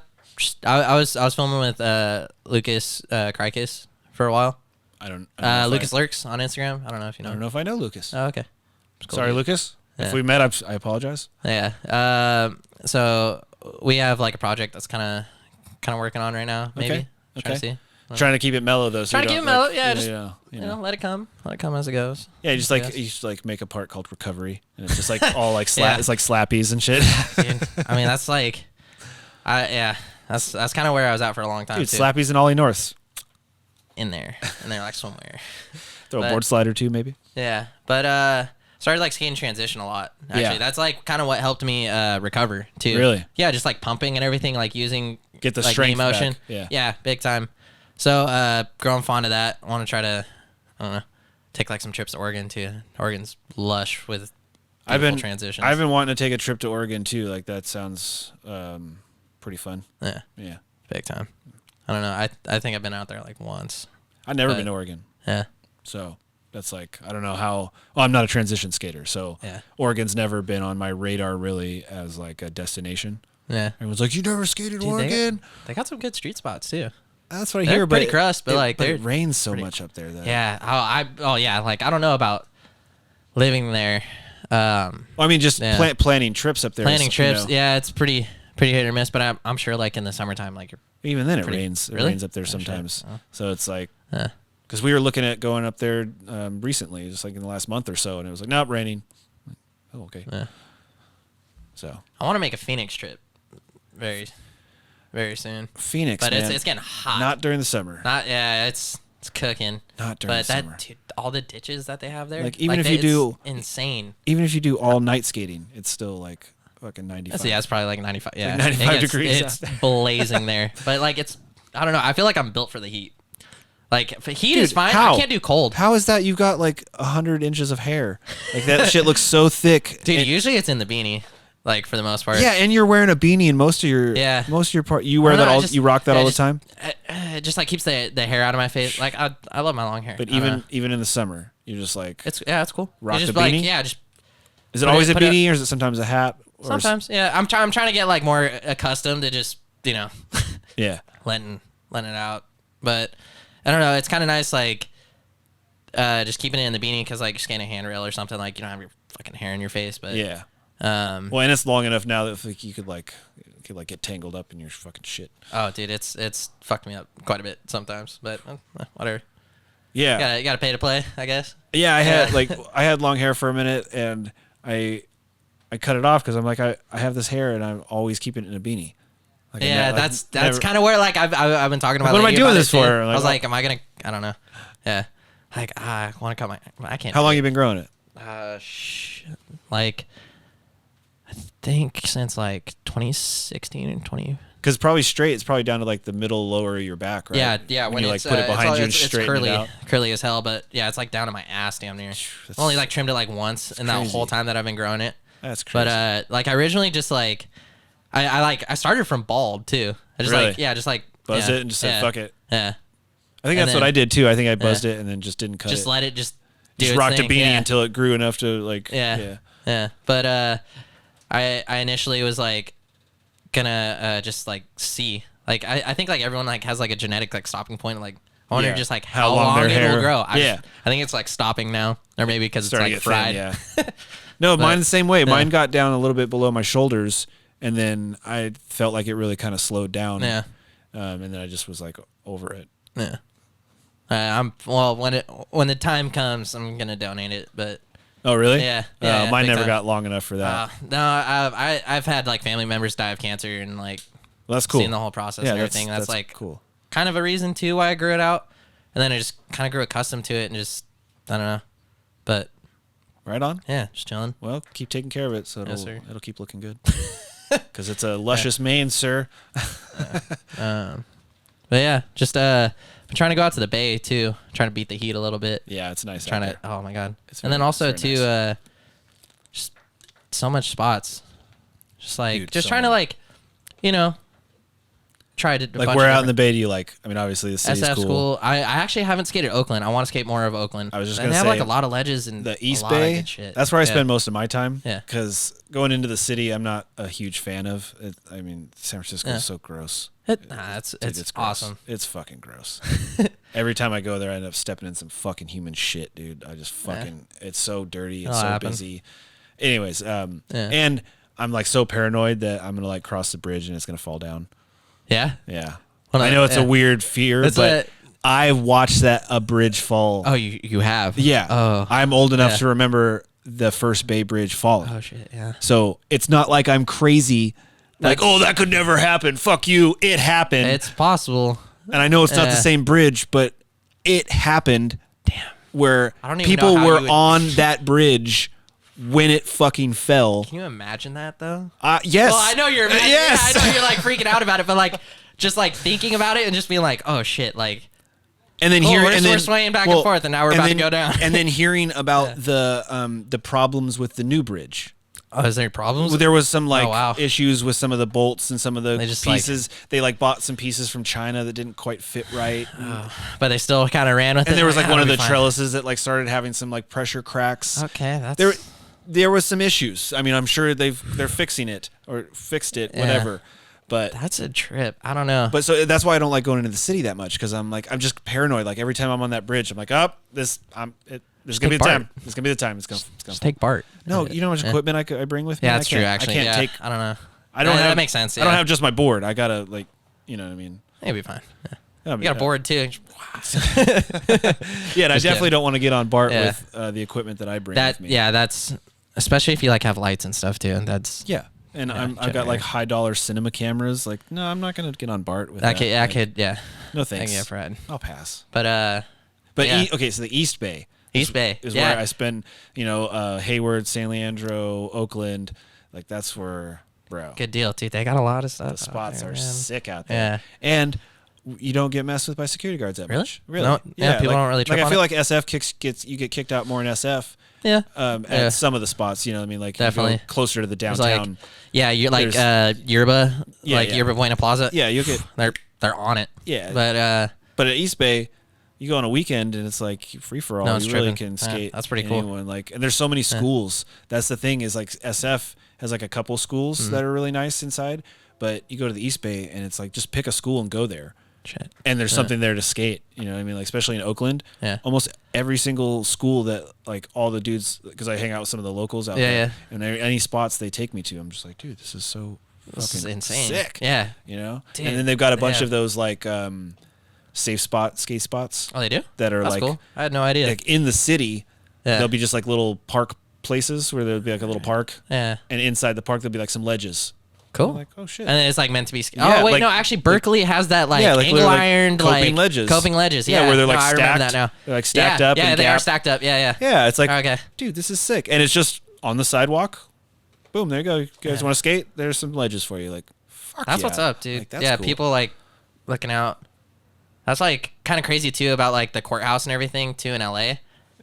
I was filming with Lucas Krikis for a while. I don't know Lucas Lurks on Instagram. I don't know if you know. I don't know if I know Lucas. Oh, okay. Cool. Sorry, Lucas. Yeah. If we met, I apologize. Yeah. So we have like a project that's kind of working on right now. Maybe. Okay. Trying to see. Trying to keep it mellow though. Trying to keep it mellow. Yeah. Just let it come as it goes. Yeah. You just like make a part called Recovery, and it's just like all like it's like slappies and shit. Dude, I mean that's like, That's kind of where I was at for a long time. Dude, too. slappies and Ollie Norths. In there like somewhere. Throw a board slider too, maybe. Yeah, but started like skating transition a lot. Actually, that's like kind of what helped me recover too. Really? Yeah, just like pumping and everything, like using get the like, strength motion. Back. Yeah, big time. So growing fond of that. I want to try to, I don't know, take like some trips to Oregon too. Oregon's lush with beautiful transitions. I've been wanting to take a trip to Oregon too. Like that sounds pretty fun. Yeah. Yeah. Big time. I don't know. I think I've been out there like once. I've never been to Oregon. Yeah. So that's like, I don't know how, well, I'm not a transition skater. So Oregon's never been on my radar really as like a destination. Yeah. Everyone's like, you never skated Oregon? They got some good street spots too. That's what I hear. Pretty crust, but it rains so much up there. Yeah. Like I don't know about living there. I mean, just planning trips up there. Planning trips. Yeah. It's pretty hit or miss, but I'm sure like in the summertime, like even then it rains. It rains up there sometimes. Oh. So it's like, because we were looking at going up there recently, just like in the last month or so, and it was like, nope, raining. Like, oh, okay. Yeah. So I want to make a Phoenix trip very, very soon. Phoenix, but man. it's getting hot. Not during the summer. It's cooking. Not during the summer. But dude, all the ditches that they have there, like even if you do insane. Even if you do all night skating, it's still like fucking 95. It's probably like 95. Yeah, like 95 degrees. It's blazing there. But like I don't know. I feel like I'm built for the heat. Like heat is fine. I can't do cold. How is that? You've got like 100 inches of hair. Like that shit looks so thick. Dude, usually it's in the beanie. Like for the most part. Yeah, and you're wearing a beanie in most of your part. You wear that all. You rock that all the time. It just like keeps the hair out of my face. Like I love my long hair. But even in the summer, you're just like it's cool. Rock the beanie. Like, just. Is it always a beanie or is it sometimes a hat? Sometimes, yeah. I'm trying to get like more accustomed to just yeah, letting it out. But I don't know. It's kind of nice like just keeping it in the beanie because like just getting a handrail or something, like you don't have your fucking hair in your face. But yeah. Well, and it's long enough now that like, you could get tangled up in your fucking shit. Oh, dude, it's fucked me up quite a bit sometimes, but whatever. Yeah, you gotta pay to play, I guess. Yeah, I had long hair for a minute, and I I cut it off because I'm like, I have this hair and I'm always keeping it in a beanie. Like, yeah, that's kind of where like I've been talking about. What am I doing this for? I was like, am I gonna? I don't know. Yeah, like I want to cut my. I can't. How long you been growing it? Like I think since like 2016 and 20. Because probably straight, it's probably down to like the middle lower of your back, right? Yeah. When you like put it behind you and straighten it out. Curly as hell, but yeah, it's like down to my ass damn near. I've only like trimmed it like once in that whole time that I've been growing it. That's crazy. But like I originally just like I started from bald too. I just really? just like buzzed it and just said fuck it. Yeah. I think that's what I did too. I think I buzzed it and then just didn't cut it. Just let it just rocked a beanie until it grew enough to like yeah. But I initially was like gonna just like see. Like I think like everyone like has like a genetic like stopping point. Like I wonder just like how long their it hair will grow. I think it's like stopping now, or maybe because it's like fried. Thin, yeah. No, mine the same way. Mine got down a little bit below my shoulders, and then I felt like it really kind of slowed down. Yeah. And then I just was like over it. Yeah. When the time comes, I'm gonna donate it. But oh really? Yeah. Mine never got long enough for that. No, I've had like family members die of cancer and like. Well, that's cool. Seeing the whole process and everything. That's like cool. Kind of a reason too why I grew it out, and then I just kind of grew accustomed to it and just I don't know, but right on. Yeah, just chilling. Well, keep taking care of it, so it'll keep looking good. Because it's a luscious mane, sir. But yeah, just been trying to go out to the bay too, trying to beat the heat a little bit. Yeah, it's nice. Trying to. Oh my god. And then also too, nice. Just so much spots. Just like Dude, just trying to like, you know. Tried it. Like where out in the bay do you like? I mean, obviously the city's SF cool. school. I actually haven't skated Oakland. I want to skate more of Oakland. I was just gonna say they have like a lot of ledges and the East Bay. That's where I spend most of my time. Yeah. Because going into the city, I'm not a huge fan of it. I mean, San Francisco is so gross. It's awesome. It's fucking gross. Every time I go there, I end up stepping in some fucking human shit, dude. I just fucking. It's so dirty. It's so busy. Anyways, and I'm like so paranoid that I'm gonna like cross the bridge and it's gonna fall down. Yeah. Yeah. I know it's a weird fear, but I watched a bridge fall. Oh, you have? Yeah. Oh. I'm old enough to remember the first Bay Bridge falling. Oh, shit, yeah. So it's not like I'm crazy, like, oh, that could never happen. Fuck you. It happened. It's possible. And I know it's not the same bridge, but it happened. Damn. Where people were on that bridge when it fucking fell. Can you imagine that, though? Yes. Well, I know you're imagining yes. I know you're, like, freaking out about it, but, like, just, like, thinking about it and just being like, oh, shit, like... And then we're swaying back and forth, and now we're about to go down. And then hearing about the problems with the new bridge. Oh, is there problems? Well, there was some issues with some of the bolts and some of the pieces. They bought some pieces from China that didn't quite fit right. But they still kind of ran with it. And there was one of the trellises that started having some pressure cracks. Okay, that's there was some issues. I mean, I'm sure they're fixing it or fixed it, whatever. But that's a trip. I don't know. But so that's why I don't like going into the city that much, because I'm just paranoid. Like every time I'm on that bridge, I'm like, there's gonna be the time. It's gonna be the time. It's gonna just take Bart. No, you know how much equipment I bring with me? Yeah, that's true. Actually, I don't know. I don't have. That makes sense. Yeah. I don't have just my board. I gotta you know what I mean. It'll be fine. Yeah. You got a board too. Yeah, and I definitely don't want to get on Bart with the equipment that I bring with me. Yeah, that's especially if you have lights and stuff too. And that's And I've got $high cinema cameras. No, I'm not gonna get on Bart with that. No thanks. Yeah, Fred. I'll pass. But okay, so the East Bay. East Bay is where I spend. Hayward, San Leandro, Oakland. That's where, bro. Good deal, dude. They got a lot of stuff. The spots are sick out there. Yeah. And you don't get messed with by security guards that much. Really? No, people don't really trip on I feel like SF you get kicked out more in SF. Yeah. At some of the spots, you know what I mean? Definitely. You go closer to the downtown. You're Yerba, Yerba Buena Plaza. Yeah, you'll get they're on it. Yeah. But at East Bay, you go on a weekend and it's free for all. You really can skate. That's pretty cool. And there's so many schools. That's the thing is SF has a couple schools that are really nice inside, but you go to the East Bay and it's just pick a school and go there. Shit. And there's something there to skate, you know what I mean? Especially in Oakland, almost every single school that all the dudes, because I hang out with some of the locals out there, and any spots they take me to, I'm just like, dude, this is so fucking insane, sick. Yeah, you know. Dude, and then they've got a bunch of those safe skate spots. Oh, they do? That are That's cool. I had no idea. In the city, they'll be just little park places where there'll be like a little park. Yeah. And inside the park there'll be like some ledges. Cool. Like, oh shit. And it's like meant to be. Yeah, oh wait, like, no, actually Berkeley has that like, like angle ironed coping like ledges. coping ledges. Yeah, where they're like no, stacked. I remember that now. They're like stacked up. Yeah, and they are gapped. stacked up. Yeah, yeah. Yeah, it's like, okay, dude, this is sick. And it's just on the sidewalk. Boom, there you go. You guys want to skate? There's some ledges for you. Like, fuck that's yeah. what's up, dude. Like, that's yeah, cool. people like looking out. That's like kind of crazy too about like the courthouse and everything too in LA.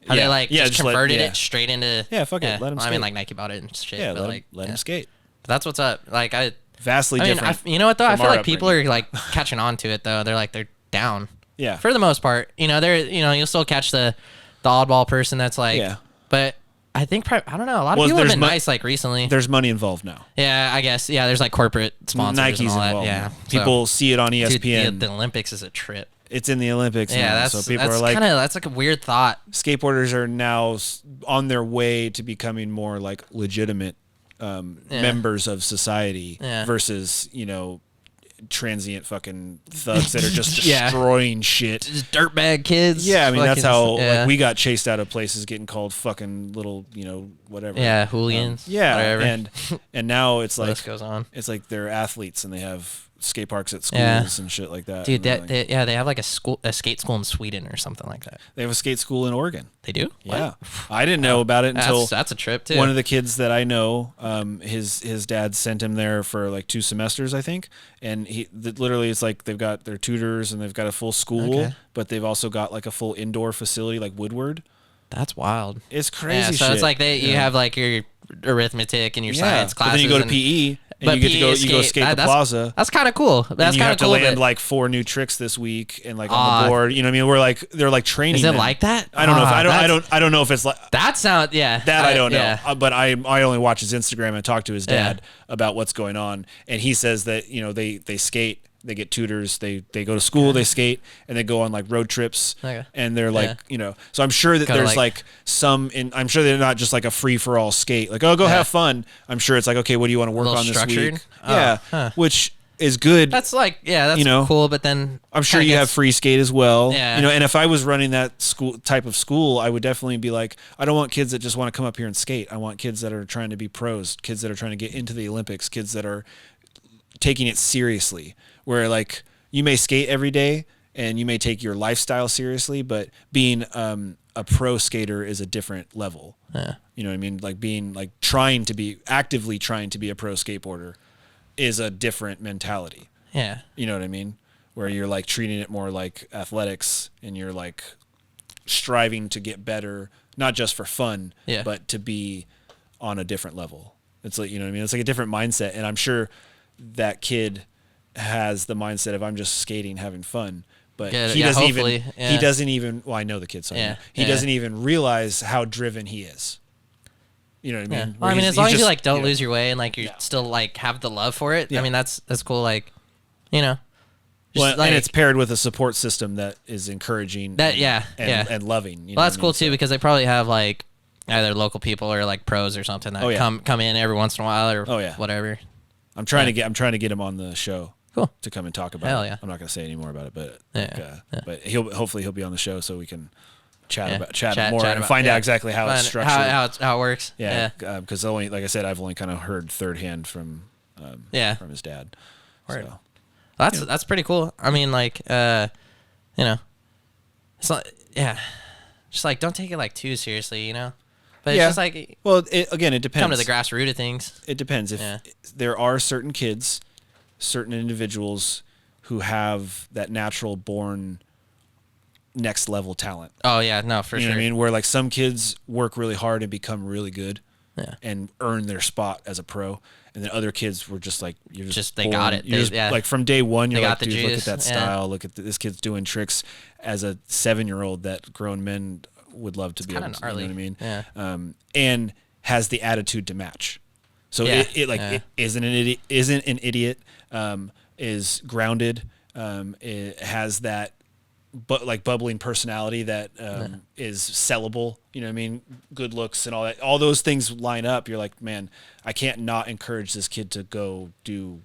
How they like just converted it straight into. Yeah, fuck it. Let them skate. I mean, like Nike bought it and shit. Yeah, but let them skate. But that's what's up. Like Vastly different. you know what though? I feel our like people are like catching on to it though. They're down. Yeah. For the most part, you'll still catch the oddball person that's like. Yeah. But I think I don't know. A lot of people have been nice like recently. There's money involved now. Yeah, I guess. Yeah, there's like corporate sponsors. Nike's and all involved. That. Yeah. Now. People see it on ESPN. Dude, the Olympics is a trip. It's in the Olympics. Yeah, now, so people are like, that's like a weird thought. Skateboarders are now on their way to becoming more like legitimate members of society versus transient fucking thugs that are just destroying shit. Just dirtbag kids. Yeah, I mean that's how like, we got chased out of places, getting called fucking little, whatever. Yeah, hooligans. Whatever. and now it's like list goes on. It's like they're athletes and they have skate parks at schools and shit like that. Dude, they have like a skate school in Sweden or something like that. They have a skate school in Oregon. They do? Yeah. I didn't know about it until that's a trip too. One of the kids that I know, his dad sent him there for like 2 semesters, I think. And literally it's like they've got their tutors and they've got a full school, but they've also got like a full indoor facility like Woodward. That's wild. It's crazy shit. So it's like you have like your arithmetic and your science classes. But then you go to PE. And you get to go skate the plaza. That's kind of cool. That's kind of cool. You have to land like 4 new tricks this week and like on the board. You know what I mean? We're like they're like training. Is it like that? I don't know. I don't know if it's like that. I don't know. But I only watch his Instagram and talk to his dad about what's going on. And he says that they skate. They get tutors. They go to school. They skate and they go on like road trips. Okay. And they're like So I'm sure that there's like some. I'm sure they're not just like a free for all skate. Like go have fun. I'm sure it's like okay, what do you want to work on this week? Which is good. That's like that's cool. But then I'm sure you have free skate as well. Yeah. And if I was running that type of school, I would definitely be like, I don't want kids that just want to come up here and skate. I want kids that are trying to be pros, kids that are trying to get into the Olympics, kids that are taking it seriously. Where like you may skate every day and you may take your lifestyle seriously, but being a pro skater is a different level. Yeah. You know what I mean? Like being like actively trying to be a pro skateboarder is a different mentality. Yeah. You know what I mean? Where you're like treating it more like athletics and you're like striving to get better, not just for fun, but to be on a different level. It's like, you know what I mean? It's like a different mindset. And I'm sure that kid has the mindset of I'm just skating, having fun, but he doesn't even. Well, I know the kid, so he doesn't even realize how driven he is. You know what I mean? Yeah. Well, I mean, as long as you like don't lose your way and like you still like have the love for it. Yeah. I mean, that's cool. Like, well, and it's paired with a support system that is encouraging. And loving. Well, that's cool too because they probably have like either local people or like pros or something that come in every once in a while or whatever. I'm trying to get him on the show. Cool. To come and talk about it. Yeah. I'm not going to say any more about it, but but hopefully he'll be on the show so we can chat more and find out exactly how it's structured, how it works. Yeah, because like I said, I've only kind of heard third hand from his dad. Word. So that's pretty cool. I mean, like it's like just like don't take it like too seriously, But it's just like it depends. Come to the grassroots of things. It depends if there are certain kids. Certain individuals who have that natural born next level talent. Oh yeah, no, for sure. You know what I mean? Where like some kids work really hard and become really good and earn their spot as a pro. And then other kids were just like, you're just they got it. Like from day one, you're like, dude, juice. look at that style. Look at this kid's doing tricks as a 7-year-old that grown men would love to be able to, gnarly. You know what I mean? Yeah. And has the attitude to match. So it isn't an idiot. Is grounded. It has that, bubbling personality that is sellable. You know what I mean? Good looks and all that. All those things line up. You're like, man, I can't not encourage this kid to go do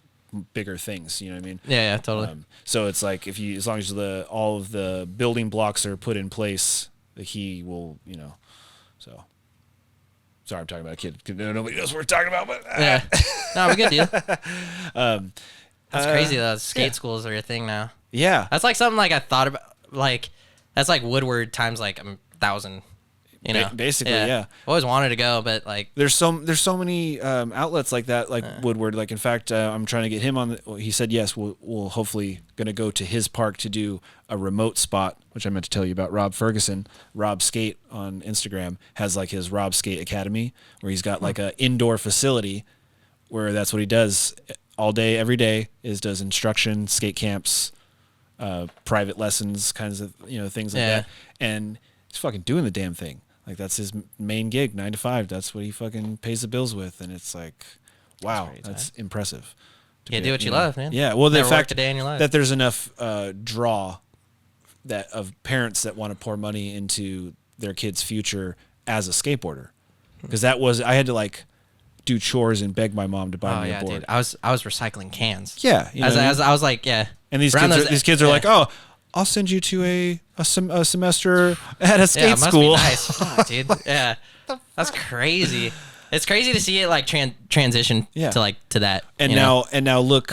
bigger things. You know what I mean? Yeah, totally. So it's like as long as all of the building blocks are put in place, he will. So Sorry, I'm talking about a kid. Nobody knows what we're talking about, but Yeah. No, we're good, dude. That's crazy though. Skate schools are a thing now. Yeah. That's like something like I thought about. Like that's like Woodward times like 1,000. You know, basically, yeah. I always wanted to go, but like there's so many outlets like that, like Woodward. Like in fact, I'm trying to get him on. He said yes. We'll hopefully gonna go to his park to do a remote spot, which I meant to tell you about. Rob Ferguson, Rob Skate on Instagram has like his Rob Skate Academy, where he's got like a indoor facility, where that's what he does all day, every day. Does instruction, skate camps, private lessons, kinds of things like that, and he's fucking doing the damn thing. Like that's his main gig, 9 to 5. That's what he fucking pays the bills with, and it's like, wow, that's impressive. Yeah, do what you love, man. Yeah, well, the Never fact worked a day in your life. that there's enough draw that of parents that want to pour money into their kid's future as a skateboarder, because I had to like do chores and beg my mom to buy me a board. Dude. I was recycling cans. Yeah, I was like, yeah. And these kids are like, oh, I'll send you to a semester at a skate school. Must be nice. Fuck, dude. Yeah, that's crazy. It's crazy to see it like transition to that. And now look,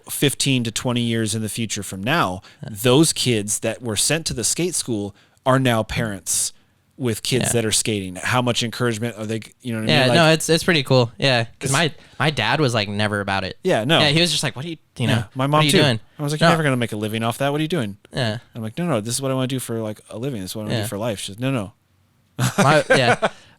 15 to 20 years in the future from now, those kids that were sent to the skate school are now parents with kids that are skating. How much encouragement are they? You know what I mean? Yeah, like, no, it's pretty cool. Yeah, because my dad was like never about it. Yeah, no. Yeah, he was just like, what are you my mom what are you too. doing? I was like, you're never gonna make a living off that. What are you doing? Yeah. I'm like, no, this is what I want to do for like a living. This is what I want to do for life. She's no.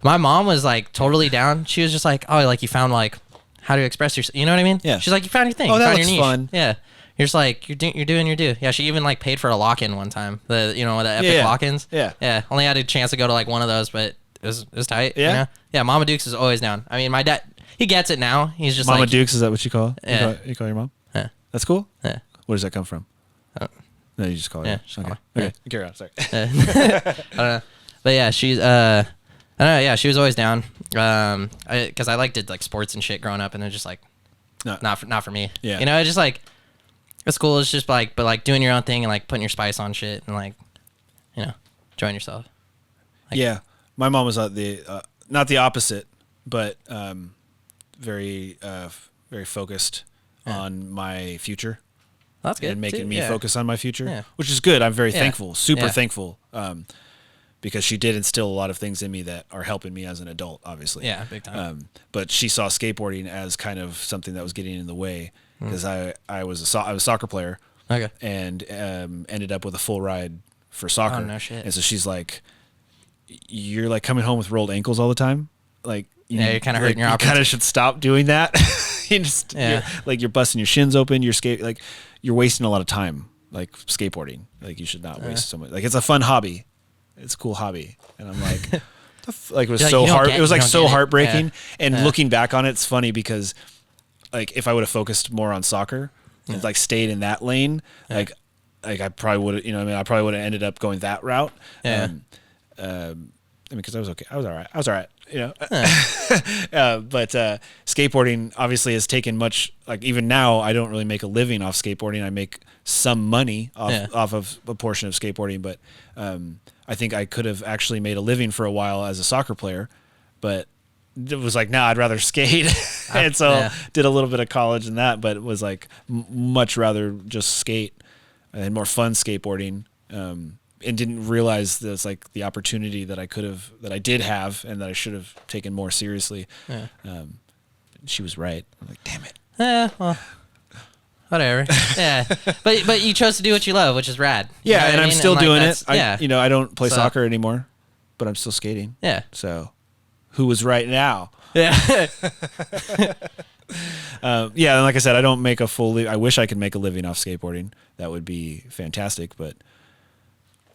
My mom was like totally down. She was just like, oh, like you found like how to express yourself. You know what I mean? Yeah. She's like, you found your thing. Oh, you that found looks your niche. fun. Yeah. You're just like you're doing your due. Yeah. She even like paid for a lock-in one time. The epic lock-ins. Yeah. Yeah. Only had a chance to go to like one of those, but it was tight. Yeah. You know? Yeah. Mama Dukes is always down. I mean, my dad, he gets it now. He's just Mama like Dukes. Is that what you call? Yeah. You call your mom? Yeah. That's cool. Yeah. Where does that come from? No, you just call her. Yeah. Okay. Call Okay. Carry on. Sorry. I don't know. But yeah, she's I don't know. Yeah, she was always down. Because I did like sports and shit growing up, and then just like, not for me. Yeah. It's just like, it's cool. It's just like, but like doing your own thing and like putting your spice on shit and like, enjoying yourself. Like, yeah, my mom was not the opposite, but very very focused on my future. That's good. And making too. me focus on my future, Yeah. which is good. I'm very thankful, super Yeah. thankful, because she did instill a lot of things in me that are helping me as an adult, obviously. Yeah, big time. But she saw skateboarding as kind of something that was getting in the way, because I was a soccer player, Okay. and ended up with a full ride for soccer. Oh, no shit. And so she's like, "You're like coming home with rolled ankles all the time, like." You're kind of hurting your You opportunity. kind of should stop doing that. You're busting your shins open. You're wasting a lot of time, like skateboarding. Like you should not waste so much. Like it's a fun hobby, it's a cool hobby, and I'm like, like it was so hard. It was like so heartbreaking. And looking back on it, it's funny because, like, if I would have focused more on soccer and like stayed in that lane, like I probably would have. I probably would have ended up going that route. Yeah. Because I was okay. I was all right. But skateboarding obviously has taken much. Like even now, I don't really make a living off skateboarding. I make some money off of a portion of skateboarding, but I think I could have actually made a living for a while as a soccer player, but it was like, nah, I'd rather skate. And so did a little bit of college and that, but it was like much rather just skate. I had more fun skateboarding. And didn't realize that's like the opportunity that I did have, and that I should have taken more seriously. Yeah. She was right. I'm like, damn it. Yeah, well, whatever. Yeah, but you chose to do what you love, which is rad. Yeah, and I'm still doing it. Yeah. I don't play soccer anymore, but I'm still skating. Yeah. So, who was right now? Yeah. And like I said, I don't make a full. I wish I could make a living off skateboarding. That would be fantastic, but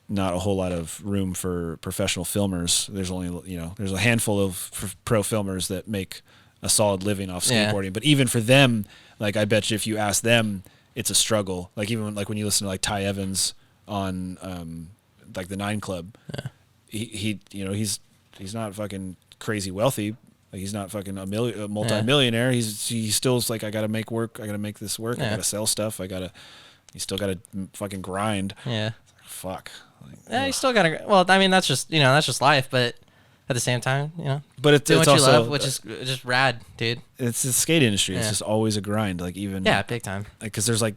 not a whole lot of room for professional filmers. There's only, there's a handful of pro filmers that make a solid living off skateboarding. Yeah. But even for them, like I bet you if you ask them, it's a struggle. Like even like when you listen to like Ty Evans on like the 9 Club, he's not fucking crazy wealthy. Like he's not fucking a multi-millionaire. Yeah. He still's like, I got to make work. I got to make this work. Yeah. I got to sell stuff. You still got to fucking grind. Yeah. Fuck. Like, you still gotta. Well, I mean, that's just life. But at the same time, you know. But it's doing what also you love, which is just rad, dude. It's the skate industry. It's Yeah. just always a grind. Like even Big time. because there's like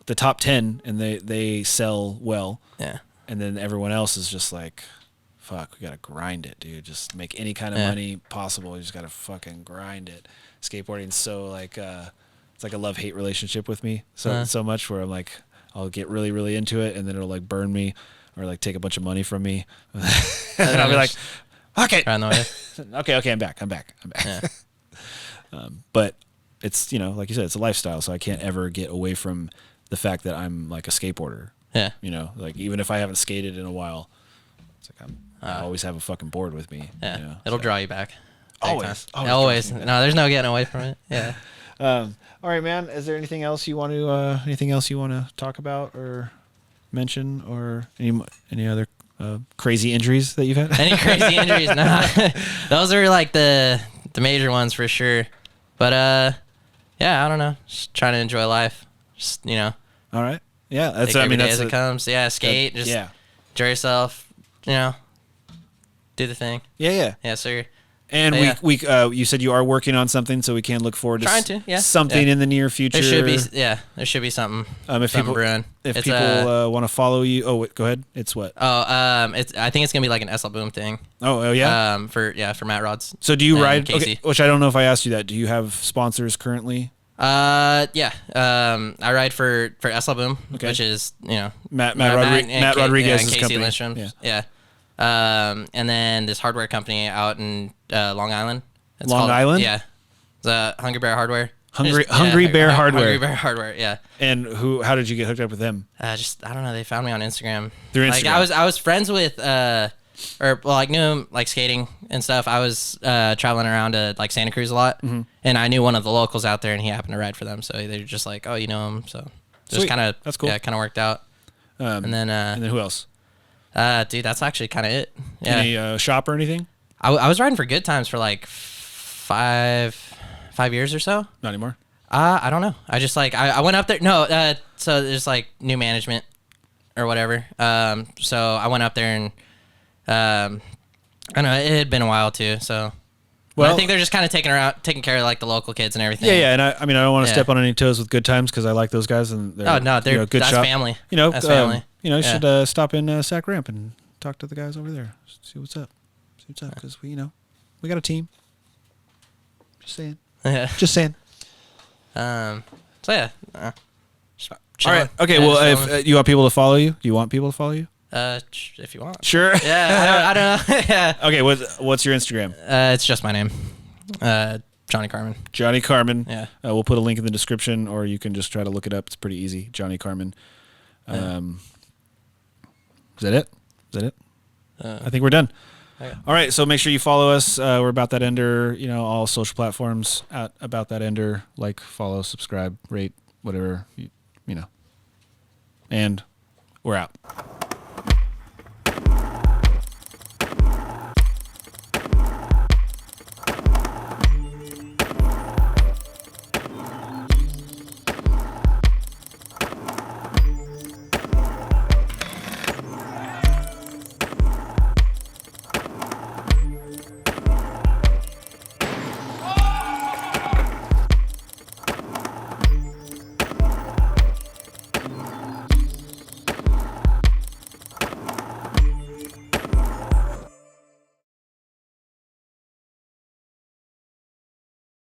the top 10 and they sell well. Yeah. And then everyone else is just like, fuck, we got to grind it, dude. Just make any kind of money possible. You just got to fucking grind it. Skateboarding's so like, it's like a love-hate relationship with me so much where I'm like, I'll get really, really into it and then it'll like burn me or like take a bunch of money from me. And I'll be like, okay. Okay, I'm back. Yeah. But it's, you know, like you said, it's a lifestyle. So I can't ever get away from the fact that I'm like a skateboarder. Yeah. You know, like even if I haven't skated in a while, it's like I always have a fucking board with me. Yeah. You know, It'll draw you back. Always. No, there's no getting away from it. Yeah. All right, man. Is there anything else you want to talk about or mention or any other crazy injuries that you've had? Any crazy injuries? Nah. Those are like the major ones for sure. But yeah, I don't know. Just trying to enjoy life. Just, you know. All right. Yeah, that's every day as it comes. Yeah, skate. Just enjoy yourself. You know, do the thing. Yeah. Yes, sir. And we you said you are working on something, so we can look forward to something in the near future. There should be something. If something brewing. If people want to follow you, go ahead. It's what? I think it's gonna be like an SL Boom thing. Oh yeah. For Matt Rods. So do you ride? Okay, which I don't know if I asked you that. Do you have sponsors currently? Yeah. I ride for SL Boom, which is, you know, Matt Rodriguez's company. Lindstrom's. Yeah. And then this hardware company out in Long Island. It's Long Island? Yeah. The Hungry Bear Hardware. Hungry Bear Hardware. Hungry Bear Hardware, yeah. And how did you get hooked up with them? I don't know, they found me on Instagram. Through Instagram. Like I was friends with knew him like skating and stuff. I was traveling around to like Santa Cruz a lot, and I knew one of the locals out there, and he happened to ride for them. So they were just like, "Oh, you know him?" So just kind of that's cool. Yeah, kind of worked out. And then who else? Dude, that's actually kind of it. Yeah. Any shop or anything? I was riding for Good Times for like 5 years or so. Not anymore. I don't know. I just like I went up there. No, so there's like new management or whatever. So I went up there and. I know it had been a while too, so. Well, I think they're just kind of taking care of like the local kids and everything. Yeah, and I mean I don't want to step on any toes with Good Times because I like those guys and they're they're good that's shop. family. You know, that's family. You should stop in Sac Ramp and talk to the guys over there. See what's up. Because we got a team. Just saying. Yeah. Just saying. So yeah. All right. Okay. Well, if you want people to follow you, do you want people to follow you? If you want. Sure. Yeah, I don't know. Yeah. Okay, what's your Instagram? It's just my name. Johnny Carman. Johnny Carman. Yeah. We'll put a link in the description, or you can just try to look it up. It's pretty easy. Johnny Carman. Is that it? I think we're done. Okay. All right, so make sure you follow us. We're About That Ender, all social platforms at About That Ender. Like, follow, subscribe, rate, whatever, And we're out.